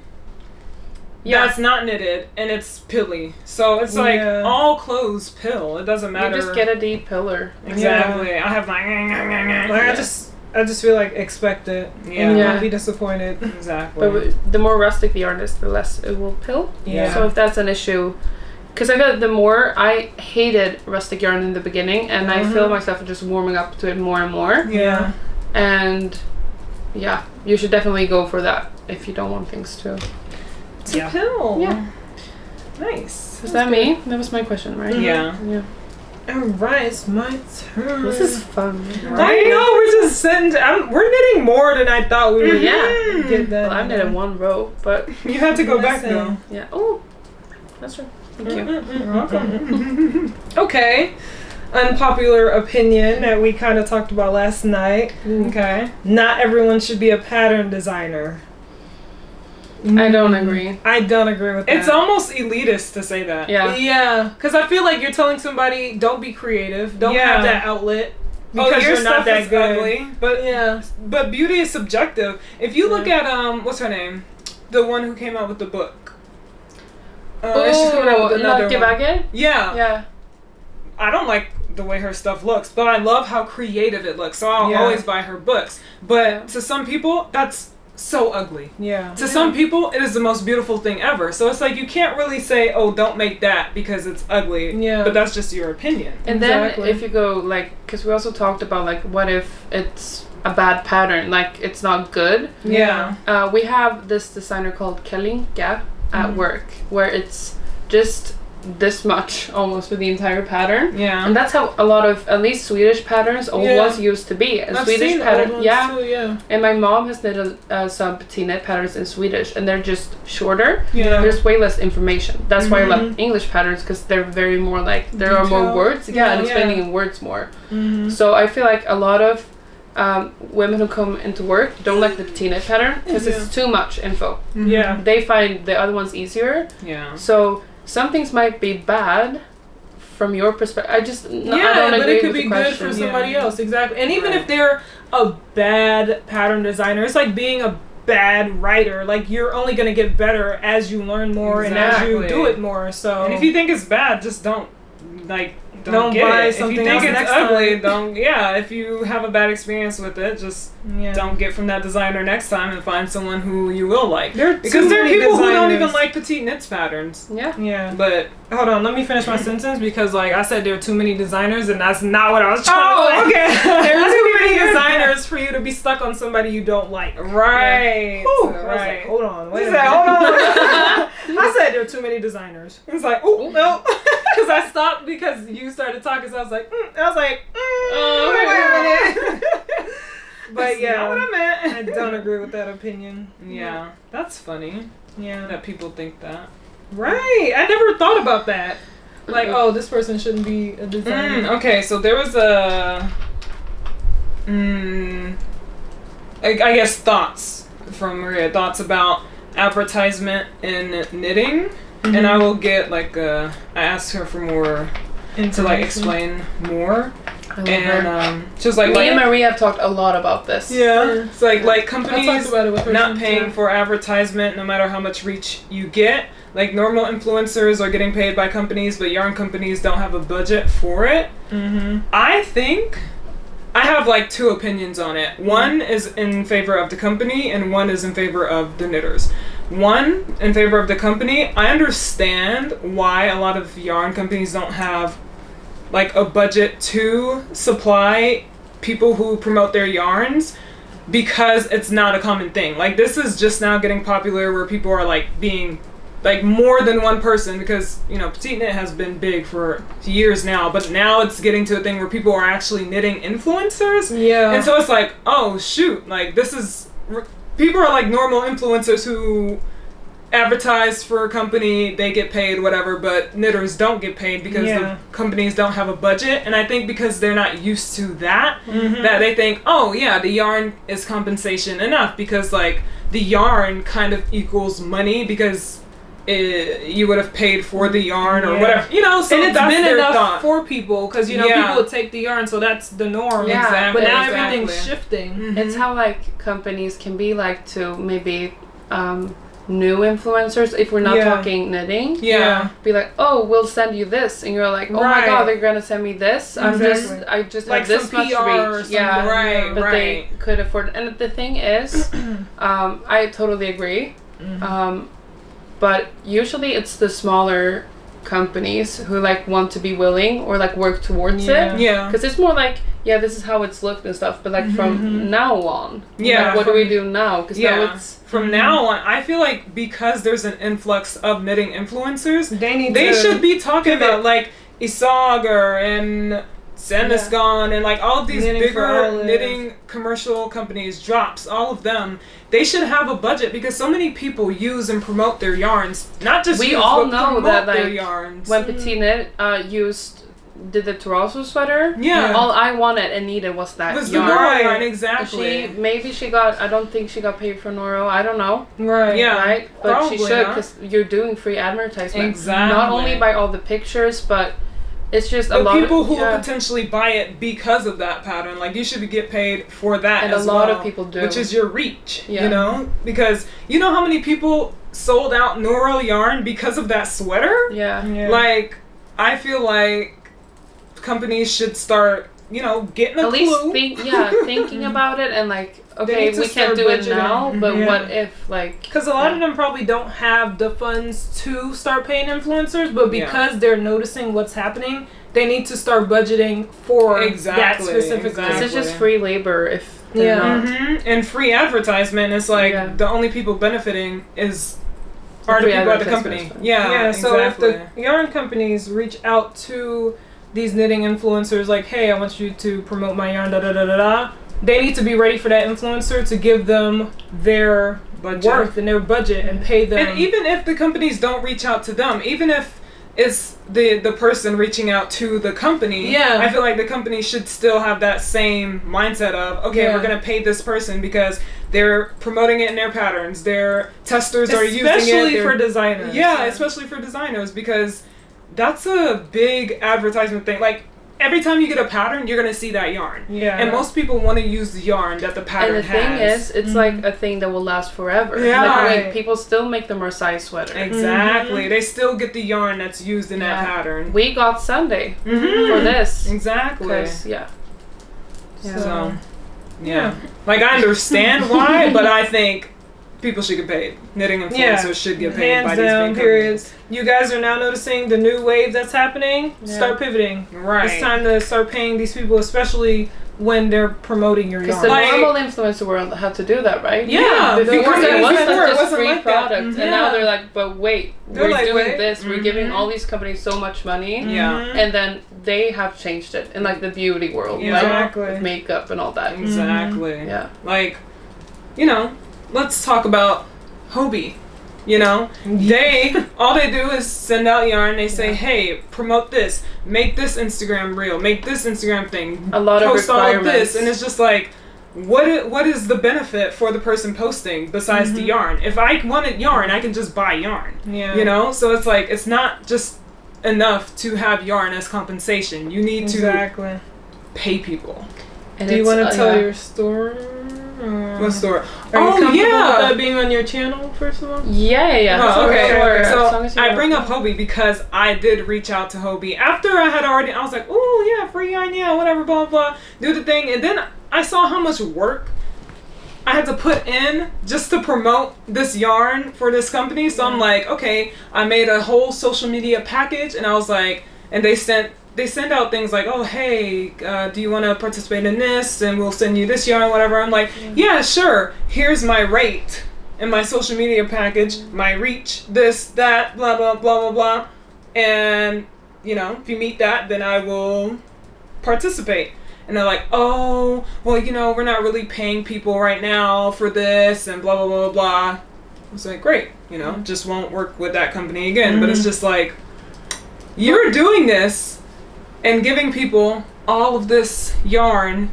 that's not knitted and it's pilly. So it's like all clothes pill. It doesn't matter. You just get a deep pillar. Exactly. I have my I just feel like expect it. And you won't be disappointed. Exactly. But the more rustic the yarn is, the less it will pill. So if that's an issue, because I feel like the more I hated rustic yarn in the beginning, and I feel myself just warming up to it more and more. And you should definitely go for that if you don't want things to pill. Nice. Is that me? That was my question, right? Yeah. Alright, it's my turn. This is fun. I know, we're just sitting. We're knitting more than I thought we were. Get that. Well, I knitted one row, but you have to go back though. Yeah. Oh, that's right. Thank you. You're welcome. Okay. Unpopular opinion that we kind of talked about last night. Okay. Not everyone should be a pattern designer. I don't agree. I don't agree with that. It's almost elitist to say that. Yeah. Because I feel like you're telling somebody, don't be creative. Don't have that outlet. Because your you're not that good. ugly. But beauty is subjective. If you look at what's her name? the one who came out with the book. She's coming out with another one. Yeah. Yeah. I don't like the way her stuff looks, but I love how creative it looks. So I'll always buy her books. But to some people, that's so ugly. Yeah. To some people, it is the most beautiful thing ever. So it's like you can't really say, "Oh, don't make that because it's ugly." Yeah. But that's just your opinion. And then if you go like, because we also talked about like, what if it's a bad pattern, like it's not good. Yeah. We have this designer called KALILAH'S at work, where it's just this much almost for the entire pattern. Yeah. And that's how a lot of, at least Swedish patterns, was used to be. A I've Swedish seen pattern. old ones too, yeah. And my mom has knitted some petiteknit patterns in Swedish, and they're just shorter. Yeah. There's way less information. That's why I love English patterns, because they're very more like, there are more words. Yeah, and explaining in words more. So I feel like a lot of women who come into work don't like the petiteknit pattern because it's too much info. Yeah. They find the other ones easier. Yeah. So some things might be bad from your perspective. I don't but agree it could with be the good for somebody else. Exactly. And even if they're a bad pattern designer, it's like being a bad writer. Like, you're only going to get better as you learn more and as you do it more. So, and if you think it's bad, just don't don't get buy it. something if you think else it's next ugly, time. don't. Yeah, if you have a bad experience with it, just don't get from that designer next time and find someone who you will like. Because there are people who don't even like petite knits patterns. Yeah. Yeah. But hold on, let me finish my sentence, because like I said, there are too many designers, and that's not what I was trying to say. Okay. There are too many designers for you to be stuck on somebody you don't like. Right. Whew. Right. I was like, hold on, wait a She minute. said, hold on. I said there are too many designers. It's like, oh no. Because I stopped because you started talking, so I was like, wait a minute. But That's yeah, not what I meant. I don't agree with that opinion. Yeah, that's funny Yeah. that people think that. Right. I never thought about that. Like, oh, this person shouldn't be a designer. Okay, so there was a, I guess thoughts from Maria, thoughts about advertisement in knitting, and I will get like I asked her for more to like explain more, and she was like, me and Maria have talked a lot about this. yeah, it's like I companies talked about it with her not too. paying for advertisement no matter how much reach you get. Like, normal influencers are getting paid by companies, but yarn companies don't have a budget for it. I think I have like two opinions on it. One is in favor of the company, and one is in favor of the knitters. One, in favor of the company, I understand why a lot of yarn companies don't have like a budget to supply people who promote their yarns, because it's not a common thing. Like, this is just now getting popular where people are like being like more than one person, because, you know, petite knit has been big for years now, but now it's getting to a thing where people are actually knitting influencers. Yeah. And so it's like, oh shoot, like this is, people are like normal influencers who advertise for a company, they get paid, whatever, but knitters don't get paid because the companies don't have a budget. And I think because they're not used to that, that they think, oh yeah, the yarn is compensation enough, because like the yarn kind of equals money, because you would have paid for the yarn or whatever, you know. So and it's that's been their enough thought. for people, because you know people would take the yarn, so that's the norm. Yeah, exactly. But now exactly. everything's shifting. It's how like companies can be like to maybe new influencers, if we're not talking knitting. Be like, oh, we'll send you this, and you're like, oh my god, they're gonna send me this. I just like have this some much PR or reach. something. Yeah, Right, but they could afford it. And the thing is, I totally agree. But usually it's the smaller companies who like want to be willing or like work towards it. Yeah. Because it's more like, yeah, this is how it's looked and stuff, but like from now on, like, what do we do now? Because now it's from now on, I feel like because there's an influx of knitting influencers, they should be talking about like Isager and Senesgon and like all of these bigger knitting commercial companies, Drops, all of them. They should have a budget, because so many people use and promote their yarns. Not just we all know promote that their like yarns. when Petite Knit did the Terrazzo sweater, all I wanted and needed was that was yarn. the Noro yarn, exactly. She got, I don't think she got paid for Noro, I don't know. Right. Yeah. Right? But she Probably should, not. because you're doing free advertisement. Exactly. Not only by all the pictures, but it's just the a lot people of, who will potentially buy it because of that pattern. Like, you should get paid for that, and as a lot well, of people do, which is your reach. You know, because you know how many people sold out Noro yarn because of that sweater. Like, I feel like companies should start, you know, getting a at clue. least thinking about it, and like, okay, we can't do it now, but what if, like, because a lot of them probably don't have the funds to start paying influencers, but because they're noticing what's happening, they need to start budgeting for that specific This is just free labor if they're not. And free advertisement is like the only people benefiting are the people at the company. So if the yarn companies reach out to these knitting influencers, like, hey, I want you to promote my yarn, they need to be ready for that influencer to give them their worth and their budget and pay them. And even if the companies don't reach out to them, even if it's the person reaching out to the company, I feel like the company should still have that same mindset of, okay, we're going to pay this person because they're promoting it in their patterns. Their testers are using it. Especially for designers. Yeah, especially for designers, because that's a big advertisement thing. Like, every time you get a pattern, you're going to see that yarn. And most people want to use the yarn that the pattern has. And the thing is, it's like a thing that will last forever. Like, people still make the Marseille sweater. Exactly. They still get the yarn that's used in that pattern. We got Sunday for this. Exactly. So, like, I understand why, but I think people should get paid. Knitting influencers should get paid by these big companies. You guys are now noticing the new wave that's happening. Start pivoting. It's time to start paying these people, especially when they're promoting your yarn. Because the normal influencer world had to do that, right? Because it wasn't just free like product. And now they're like, but wait, we're like, doing this. We're giving all these companies so much money. And then they have changed it in, like, the beauty world. Like, with makeup and all that. Like, you know, let's talk about hobbii. You know, all they do is send out yarn. They say, hey, promote this, make this Instagram reel, make this Instagram thing, a lot post of all of this, and it's just like, what is the benefit for the person posting besides the yarn? If I wanted yarn, I can just buy yarn. You know, so it's like, it's not just enough to have yarn as compensation. You need to pay people. And do you want to tell your story? What store? Are you comfortable with that being on your channel, first of all? Oh, okay. Sure. So I bring up hobbii because I did reach out to hobbii after I was like, oh yeah, free yarn, whatever, blah blah, do the thing, and then I saw how much work I had to put in just to promote this yarn for this company. So I'm like, okay, I made a whole social media package, and I was like, and they send out things like, oh, hey, do you want to participate in this? And we'll send you this yarn, whatever. I'm like, yeah, sure. Here's my rate in my social media package, my reach, this, that, blah, blah, blah, blah, blah. And, you know, if you meet that, then I will participate. And they're like, oh, well, you know, we're not really paying people right now for this and blah, blah, blah, blah. I was like, great. You know, just won't work with that company again. But it's just like, you're doing this and giving people all of this yarn,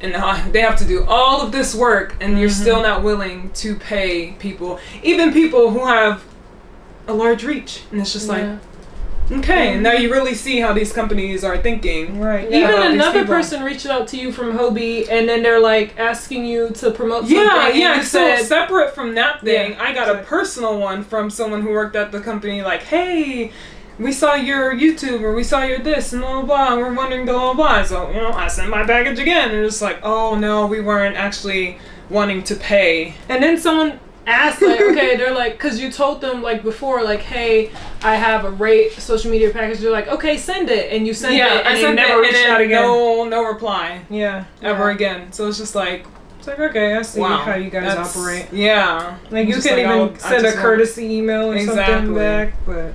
and they have to do all of this work, and you're still not willing to pay people, even people who have a large reach. And it's just like, okay, and now you really see how these companies are thinking. Even another person reached out to you from hobbii, and then they're like asking you to promote something. So separate from that thing, I got a personal one from someone who worked at the company, like, hey, we saw your YouTube, or we saw your this, and blah, blah, blah, and we're wondering blah, blah, blah. So, you know, I sent my package again, and it's like, oh, no, we weren't actually wanting to pay. And then someone asked, like, okay, they're like, because you told them, like, before, like, hey, I have a rate social media package. They're like, okay, send it. And you send it, and they never reached out again. No reply. Ever again. So it's just like, it's like, okay, I see how you guys operate. Like, you can even send a courtesy email or something back, but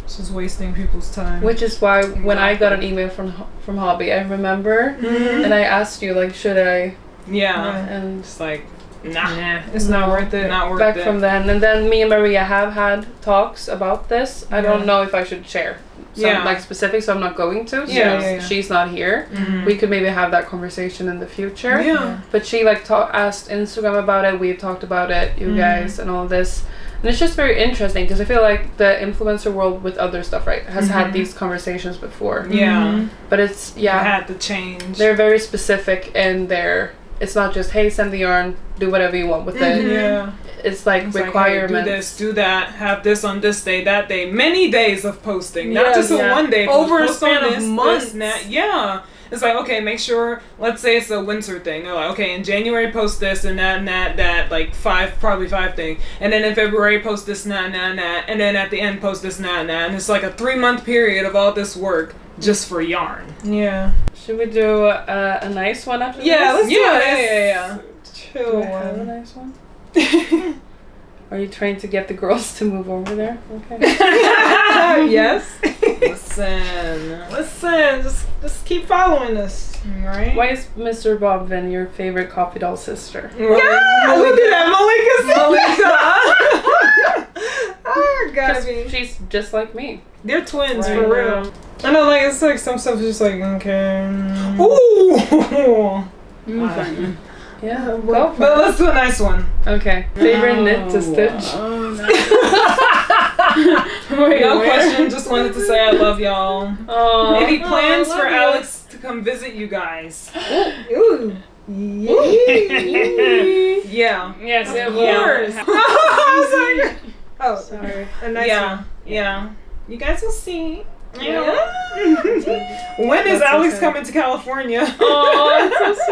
it's just wasting people's time. Which is why when I got an email from hobbii, I remember, and I asked you, like, should I? And it's like, nah, it's not worth it. Not worth back it. from then, and then me and Maria have had talks about this. I don't know if I should share some like specifics, so I'm not going to. She's not here. We could maybe have that conversation in the future. But she like asked Instagram about it. We've talked about it, you guys, and all this. And it's just very interesting because I feel like the influencer world with other stuff, right, has had these conversations before. Yeah. But it's, It had to change. they're very specific in their, it's not just, hey, send the yarn, do whatever you want with it. Yeah. It's like It's requirements. Like, hey, do this, do that, have this on this day, that day. Many days of posting, not just a one day. Over a post span on of months. This, that. Yeah. It's like, okay, make sure, let's say it's a winter thing. They're like, okay, in January post this and that, like probably five thing. And then in February post this and that. And then at the end post this and that. And it's like a 3-month period of all this work just for yarn. Yeah. Should we do a nice one after Yeah, this? let's do it. Yeah. Chill Do I have a one. nice one? Are you trying to get the girls to move over there? Okay. Yes. Listen, Just keep following us. right? Why is Mr. Bob Vin your favorite kopydoll sister? Yeah, look at that, Malika. Oh, gotta 'Cause be. she's just like me. They're twins Right. for real. I know, like it's like some stuff is just like okay. Ooh. Yeah, go for But it. let's do a nice one. Okay. Favorite knit to stitch? No question. Just wanted to say I love y'all. Oh. Any plans I for love you. Alex to come visit you guys? Ooh. Yeah. Yeah. Yes, it Of will. course. I was like, Oh, Sorry. a nice yeah, one. yeah. You guys will see. Yeah. When is That's Alex okay. coming to California? Oh, that's so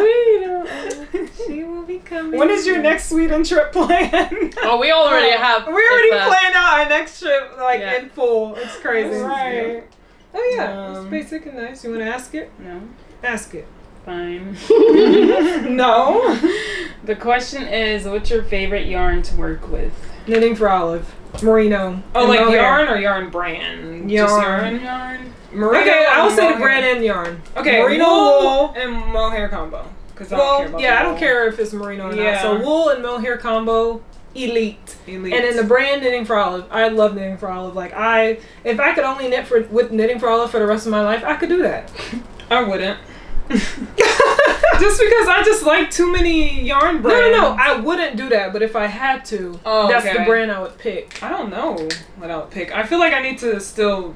sweet. She will be coming. When is your next Sweden trip planned? Oh, we already have. We already it's, planned out our next trip like Yeah. in full. It's crazy. Right. Oh yeah. It's Um, basic and nice. You want to ask it? No, Ask it. fine. No. The question is, what's your favorite yarn to work with? Knitting for Olive. Merino. Oh, And like mohair. yarn or yarn brand? Yarn. Just yarn. Yarn. Merino Okay, I or would say the mohair? brand and yarn. Okay, Merino wool and mohair combo. Cause I don't care Well, about yeah, the I don't wool. care if it's merino or Yeah. not. So wool and mohair combo, elite. Elite. And then the brand Knitting for Olive. I love Knitting for Olive. Like if I could only knit with Knitting for Olive for the rest of my life, I could do that. I wouldn't. Just because I just like too many yarn brands. No, I wouldn't do that. But if I had to, Oh, that's okay. the brand I would pick. I don't know what I would pick. I feel like I need to still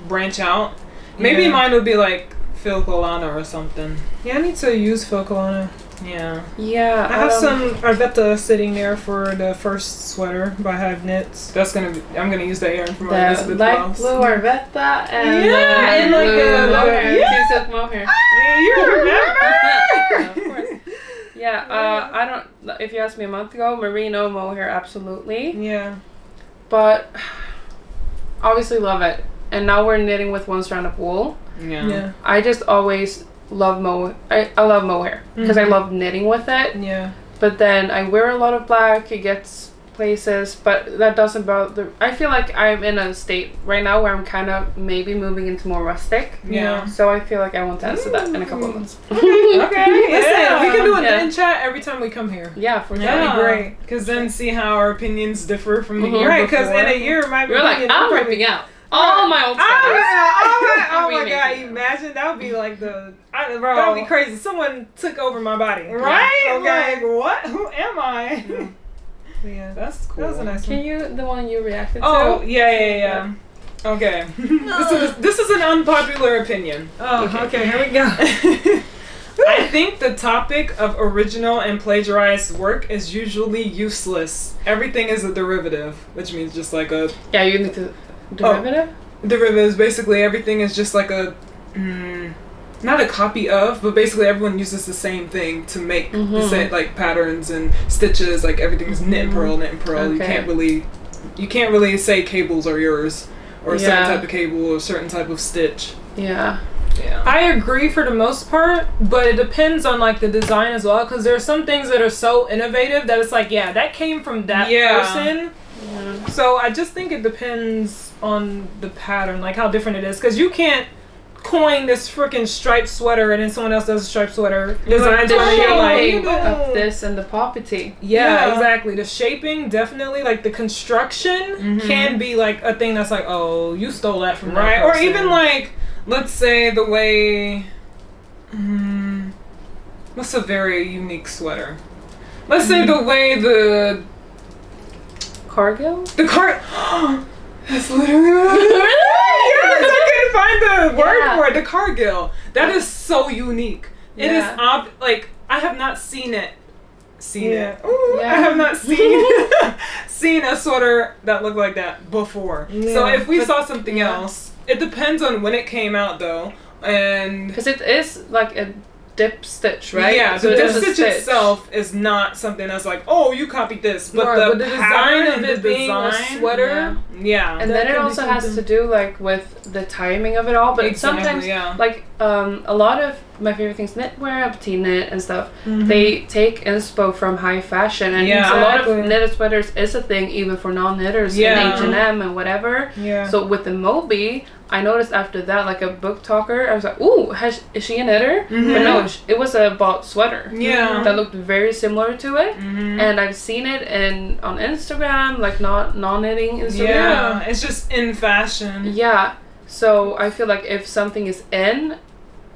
branch out. Maybe Yeah. mine would be like Phil Colana or something. Yeah, I need to use Phil Colana. Yeah. Yeah. I have some Arvetta sitting there for the first sweater by Hive Knits. That's gonna be. I'm gonna use that yarn for my The Elizabeth light blouse. blue Arvetta and Yeah, and like blue a- mohair. yeah. Two silk mohair. Yeah, you remember? Yeah, of course. Yeah, I don't. If you asked me a month ago, merino mohair, absolutely. Yeah. But obviously love it. And now we're knitting with one strand of wool. Yeah. I just always love I love mohair because I Mhm. love knitting with it. Yeah. But then I wear a lot of black. It gets places, but that doesn't bother. I feel like I'm in a state right now where I'm kind of maybe moving into more rustic. Yeah. So I feel like I want to answer that in a couple of months. Okay. Listen, we can do a Yeah. knit chat every time we come here. Yeah, for sure. That'd be great. Because then see how our opinions differ from the Mhm. year Right, because before. in a year, my You're like, I'm ripping out all my old Oh stuff. my Remaking god! it. Imagine that would be like that Bro. would be crazy. Someone took over my body. Right? Okay. Like, what? Who am I? Yeah. That's cool. That was a nice Can one. you, the one you reacted Oh, to? yeah. Okay. This is an unpopular opinion. Oh, okay. Here we go. I think the topic of original and plagiarized work is usually useless. Everything is a derivative, which means just like a Yeah, you need to derivative? derivative is basically everything is just like a not a copy of, but basically everyone uses the same thing to make the same like patterns and stitches. Like everything's knit and pearl, knit and pearl. Okay. You can't really say cables are yours or a certain Yeah. type of cable or a certain type of stitch. Yeah. Yeah. I agree for the most part, but it depends on like the design as well. Because there are some things that are so innovative that it's like, yeah, that came from that person. Yeah. So I just think it depends on the pattern, like how different it is. Because you can't coin this freaking striped sweater and then someone else does a striped sweater. Designed The it and you're like, shaping of this and the poppy tee. yeah, Yeah. exactly. The shaping, definitely. Like the construction can be like a thing that's like, oh, you stole that from Right. that Or person. even like, let's say the way. What's a very unique sweater? Let's say the way Cargill? The That's literally what I was Yes, I couldn't find the word for it. The Cargill. That is so unique. It is like I have not seen it. Ooh, I have not seen a sweater that looked like that before. So if we saw something else, it depends on when it came out though, and because it is like a dip stitch, right? Yeah, so the dip stitch itself is not something that's like, oh, you copied this, but the design of it being a sweater, and then it also has to do like with the timing of it all. But sometimes, like a lot of my favorite things, knitwear, petiteknit and stuff, they take inspo from high fashion, and a lot of knitted sweaters is a thing even for non-knitters in H&M and whatever. So with the Moby, I noticed after that, like a book talker, I was like, ooh, is she a knitter? But no, it was a bought sweater that looked very similar to it, and I've seen it on Instagram, like non-knitting Instagram. Yeah, it's just in fashion. Yeah, so I feel like if something is in,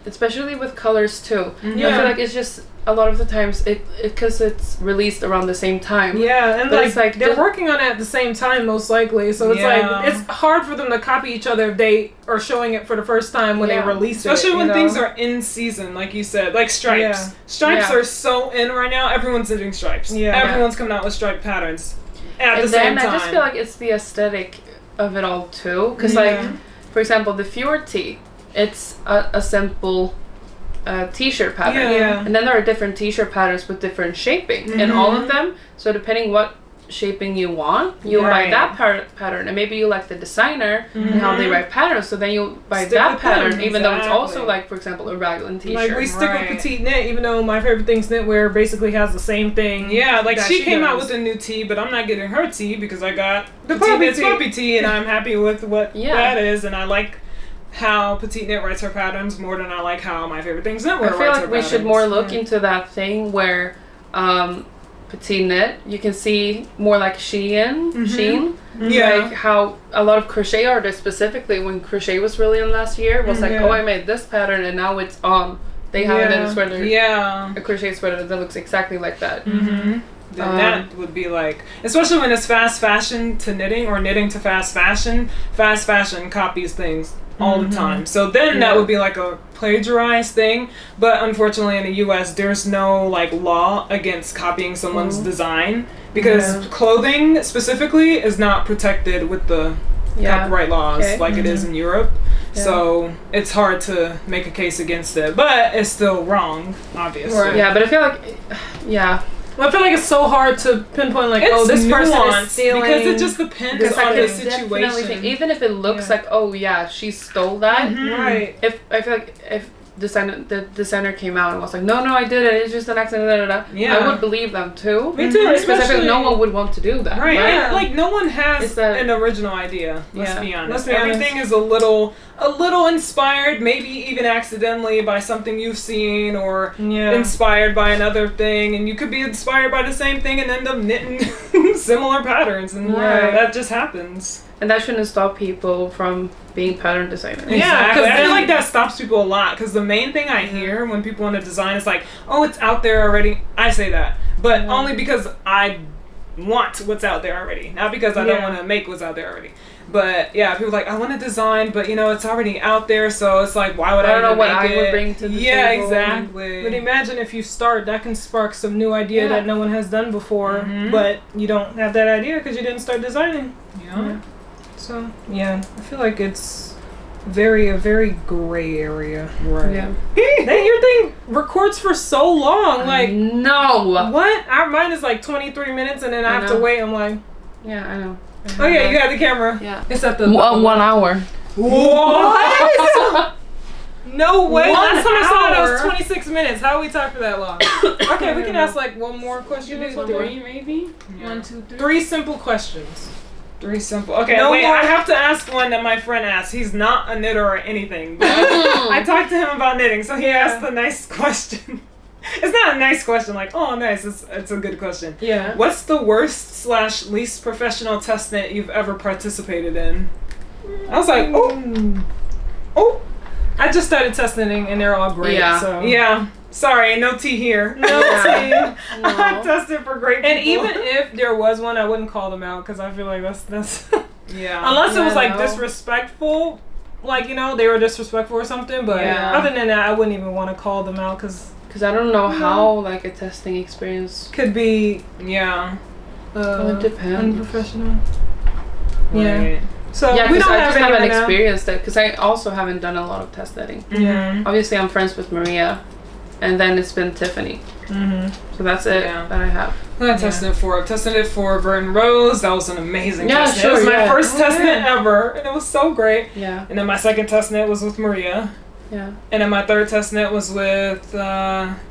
especially with colors too, I feel like it's just a lot of the times because it's released around the same time. Yeah, and like they're working on it at the same time most likely, so it's like it's hard for them to copy each other if they are showing it for the first time when they release it. Especially when things are in season, like you said, like stripes. Stripes are so in right now. Everyone's doing stripes. Everyone's coming out with striped patterns at the same time. I just feel like it's the aesthetic of it all too, because like for example the Fjord tee, it's a simple t-shirt pattern, and then there are different t-shirt patterns with different shaping in all of them, so depending what shaping you want, you'll buy that pattern, and maybe you like the designer and how they write patterns, so then you'll buy that pattern, even though it's also like, for example, a raglan t-shirt. Like we stick with petite knit, even though my favorite thing's knitwear basically has the same thing. Yeah, like she came out with a new tee, but I'm not getting her tee because I got the puppy tee, and I'm happy with what that is, and I like how petite knit writes her patterns more than I like how my favorite things knitwear writes her patterns. I feel like we should more look into that thing where petite knit, you can see more like Sheen, like how a lot of crochet artists specifically, when crochet was really in last year, was like, oh, I made this pattern and now it's on. They have it in a sweater, a crochet sweater that looks exactly like that. Then that would be like, especially when it's fast fashion to knitting or knitting to fast fashion copies things all the time. So then that would be like a plagiarized thing, but unfortunately in the US there's no like law against copying someone's design, because clothing specifically is not protected with the copyright laws like it is in Europe. So it's hard to make a case against it, but it's still wrong, obviously. Yeah, but I feel like well, I feel like it's so hard to pinpoint, like, oh, this person is stealing. Because it just depends on the situation. Even if it looks like, oh yeah, she stole that. Right. If I feel like if the designer came out and was like, no, I did it, it's just an accident, I would believe them too. Me too. Because I feel like no one would want to do that. Right. Like no one has an original idea. Let's be honest. Everything is a little inspired, maybe even accidentally, by something you've seen, or inspired by another thing, and you could be inspired by the same thing and end up knitting similar patterns, and that just happens. And that shouldn't stop people from being pattern designers. Yeah, because I feel like that stops people a lot, because the main thing I hear when people want to design is like, oh, it's out there already. I say that, but only because I want what's out there already, not because I don't want to make what's out there already. But yeah, people are like, I want to design, but it's already out there, so it's like, why would I don't know what I would bring to the table? Yeah, exactly. But imagine if you start, that can spark some new idea that no one has done before, but you don't have that idea because you didn't start designing. So I feel like it's a very gray area. Right. Yeah. Then your thing records for so long. Like, no. What? Mine is like 23 minutes, and then I have to wait. I'm like, yeah, I know. Oh yeah, you got the camera. Yeah. It's at the 1 hour. What? No way. Last time I saw it, it was 26 minutes. How we talk for that long? Okay, we can ask like one more question. 3 maybe? Yeah. 1, 2, 3. 3 simple questions. 3 simple. Okay, wait, I have to ask one that my friend asked. He's not a knitter or anything, but I talked to him about knitting, so he asked a nice question. It's not a nice question, like, oh, nice, it's a good question. Yeah. What's the worst / least professional test knit you've ever participated in? I was like, oh. I just started test knitting, and they're all great. Yeah. So. Yeah. Sorry, no tea here. No tea. I tested for great people. And even if there was one, I wouldn't call them out because I feel like that's yeah. Unless it was like disrespectful, like, you know, they were disrespectful or something. But other than that, I wouldn't even want to call them out because I don't know how like a testing experience could be it depends. unprofessional. Right. Yeah. So yeah, we because don't I have just any haven't right now. experienced it because I also haven't done a lot of test netting. Yeah. Obviously, I'm friends with Maria, and then it's been Tiffany. So that's it that I have. I tested it for. I tested it for Vernon Rose. That was an amazing test net. Sure, It was my first test net ever, and it was so great. Yeah. And then my second test net was with Maria. Yeah. And then my third test net was with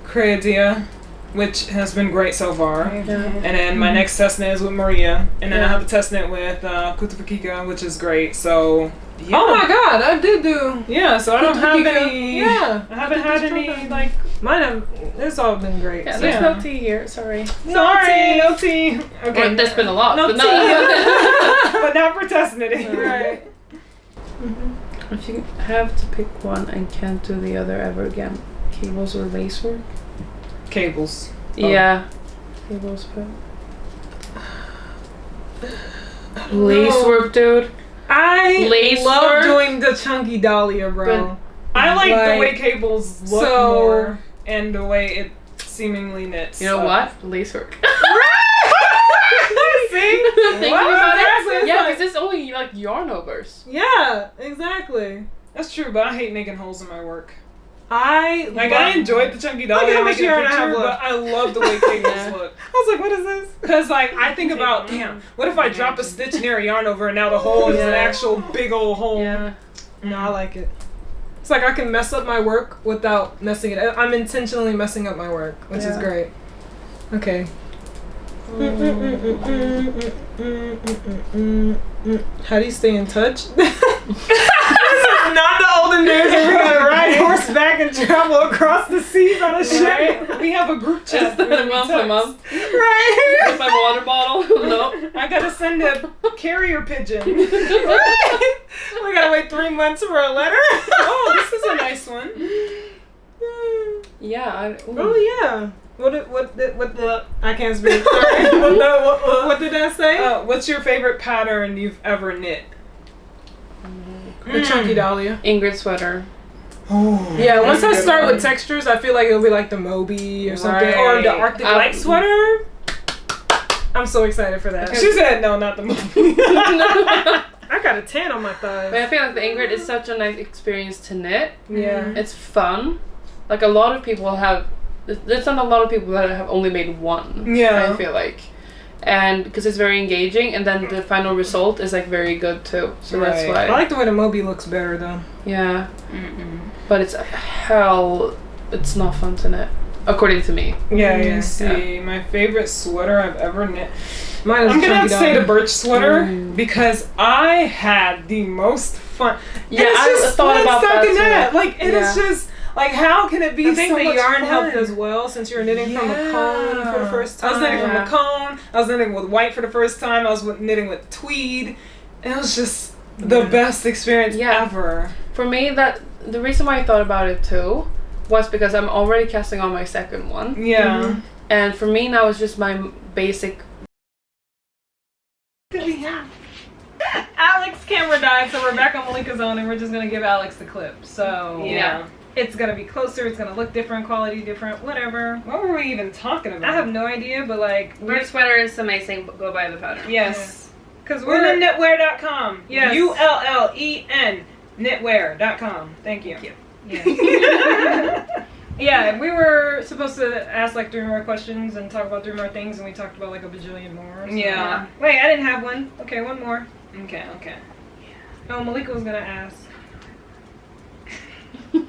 Creadia, which has been great so far. And then my next test net is with Maria. And then I have a test net with Kutupakika, which is great. So, yeah. Oh my god, I did do. Yeah, so I don't have any. Yeah. I haven't had any, like. Mine have. It's all been great. Yeah, there's no tea here. Sorry. Sorry, no tea. Okay. Well, there's been a lot, No but tea. not. But not for test knitting. Right. If you have to pick one and can't do the other ever again, cables or lacework? Cables. Yeah. Cables, but lacework, dude. I Lacework? love doing the chunky dahlia, bro. I like the way cables look more and the way it seemingly knits. You know what? Lacework. See? Thinking about Exactly. it? It's Yeah, like- because it's only like yarn overs. Yeah, exactly. That's true, but I hate making holes in my work. I enjoyed the chunky dahlia. Look how and much making a yarn I picture, have but left. I love the way cables look. I was like, what is this? Cause like I think about, damn, what if I drop a stitch near a yarn over and now the hole is an actual big old hole? Yeah. No, I like it. It's like I can mess up my work without messing it up. I'm intentionally messing up my work, which is great. Okay. How do you stay in touch? This is not the olden days where we gotta ride horseback and travel across the seas on a ship. Right? We have a group chat. Just month to month. Right? With my water bottle. Nope. I gotta send a carrier pigeon. Right? We gotta wait 3 months for a letter. Oh, this is a nice one. Yeah. Oh yeah. What the I can't speak. Sorry. What did that say? What's your favorite pattern you've ever knit? The chunky dahlia. Ingrid sweater. Oh, Yeah, once I start one. with textures, I feel like it'll be like the Moby or something, Right. or the Arctic Light sweater. I'm so excited for that. She said no, not the movie. I got a tan on my thighs. But I feel like the Ingrid is such a nice experience to knit. Yeah. It's fun. Like a lot of people have. There's not a lot of people that have only made one. Yeah. I feel like. And because it's very engaging, and then the final result is like very good too. So that's Right. why. I like the way the Moby looks better though. Yeah. But it's it's not fun to knit, according to me. Yeah, Let's see. My favorite sweater I've ever knit. Mine is I'm gonna have to say dahlia. the birch sweater because I had the most fun. Yeah, and it's I just thought fun about stuck that in too. that. Like it is just like how can it be I think so the much yarn fun? helped as well since you're knitting from a cone for the first time. I was knitting from a cone. I was knitting with white for the first time. I was knitting with tweed, and it was just the best experience ever. For me, the reason why I thought about it too was because I'm already casting on my second one. Yeah. And for me now it's just my basic. Alex camera died, so we're back on Malika's own, and we're just gonna give Alex the clip. So it's gonna be closer. It's gonna look different, quality different, whatever. What were we even talking about? I have no idea, but like Birch sweater is amazing. Go buy the pattern. yes, because WomenKnitwear.com. Yes. ULLEN knitwear.com. Thank you. Yeah, we were supposed to ask like 3 more questions and talk about 3 more things, and we talked about like a bajillion more. So. Yeah. Wait, I didn't have one. Okay, one more. Okay. Oh, Malika was gonna ask. I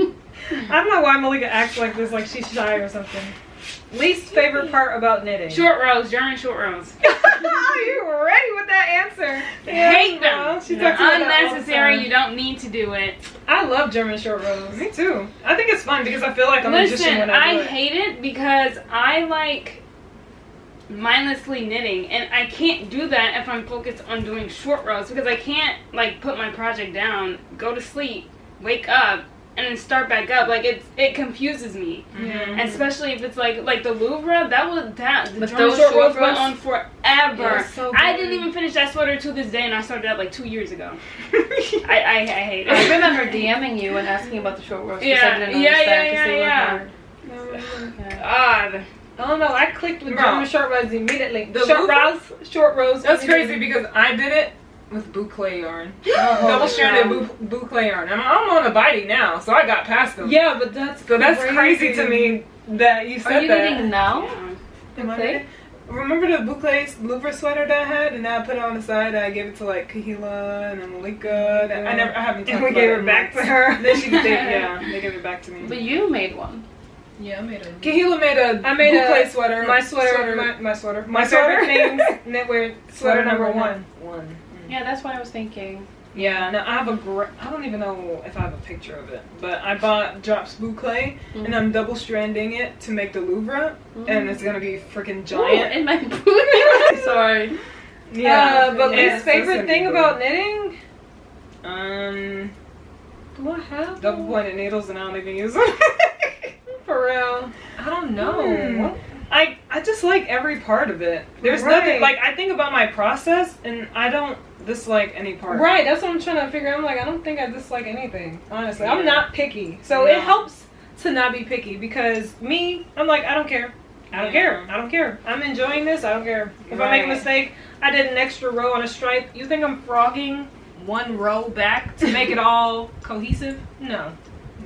don't know why Malika acts like this, like she's shy or something. Least favorite part about knitting? Short rows, German short rows. Are you ready with that answer? Hate them. Well, she They're talks about that all the unnecessary. time. You don't need to do it. I love German short rows. Me too. I think it's fun because I feel like I'm a magician Listen, when I do I it. hate it because I like mindlessly knitting, and I can't do that if I'm focused on doing short rows because I can't like put my project down, go to sleep, wake up, and then start back up. Like it confuses me, and especially if it's like the Louvre. The German short rows went on forever. So I didn't even finish that sweater to this day, and I started that like 2 years ago. I hate it. I remember DMing you and asking about the short rows because I didn't understand because they were hard. God. I don't know. I clicked with German short rows immediately. The short rows. That's crazy because I did it with boucle yarn. Double-stranded boucle yarn. I'm on a bitey now, so I got past them. Yeah, but that's crazy to me that you said that. Are you knitting now? Am I? Remember the boucle Louvre sweater that I had, and now I put it on the side. I gave it to like Kahilah and then Malika. I haven't. And we gave it back to her. Then they gave it back to me. But you made one. Yeah, I made a. Kahilah made a boucle sweater. My sweater. My favorite thing. Knitwear sweater number one. Yeah, that's what I was thinking. Yeah, now I have I don't even know if I have a picture of it, but I bought Drops Boucle, and I'm double stranding it to make the Louvre, and it's gonna be freaking giant. Ooh, in my boot. Sorry. Yeah, but Lee's favorite thing about knitting? Do I have double pointed needles and I don't even use them? For real. I don't know. I just like every part of it. There's nothing, like, I think about my process and I don't dislike any part. Right, that's what I'm trying to figure out. I'm like, I don't think I dislike anything, honestly. I'm not picky. So it helps to not be picky because I'm like, I don't care. I don't care. I don't care. I'm enjoying this. I don't care. If I make a mistake, I did an extra row on a stripe. You think I'm frogging one row back to make it all cohesive? No.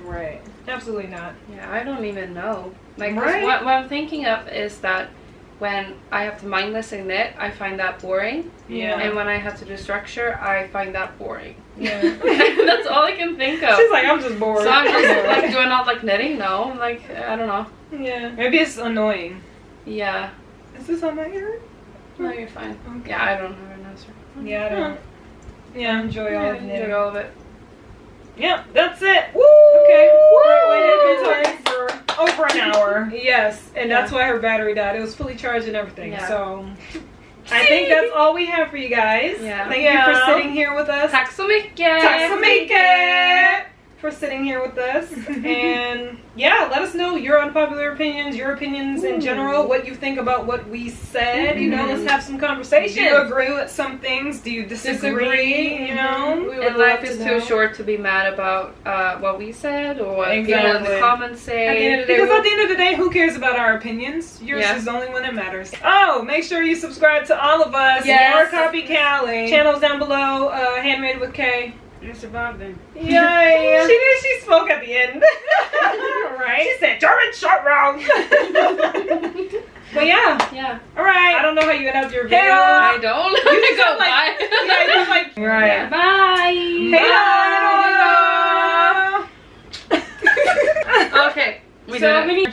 Right. Absolutely not. Yeah, I don't even know. Like, what I'm thinking of is that when I have to mindlessly knit, I find that boring. Yeah. And when I have to do structure, I find that boring. Yeah. That's all I can think of. She's like, I'm just bored. So I'm just like, do I not like knitting? No. I'm like, I don't know. Yeah. Maybe it's annoying. Yeah. Is this on my ear? No, you're fine. Okay. Yeah, I don't have an answer. Yeah, I don't. Yeah, enjoy all of it. Enjoy all of it. Yeah, that's it. Woo! Okay. We've been talking for over an hour. Yes, and that's why her battery died. It was fully charged and everything. Yeah. So I think that's all we have for you guys. Yeah. Thank you for sitting here with us. Tack så mycket! Tack så mycket for sitting here with us. And yeah, let us know your unpopular opinions, your opinions in general, what you think about what we said. You know, let's have some conversation. Do you agree with some things? Do you disagree? You know? And life is too short to be mad about what we said or what people in the comments say. At the end of the day, because at the end of the day, who cares about our opinions? Yours is the only one that matters. Oh, make sure you subscribe to all of us. Yes. More Copy Cali. Channels down below, Handmade with K. You survived then. Yay! She spoke at the end. Right? She said German short round. But yeah. Yeah. Alright. I don't know how you end up your video. I don't. You go like, bye. Yeah, you like right. Yeah. Bye. Hey, Okay. We so did it.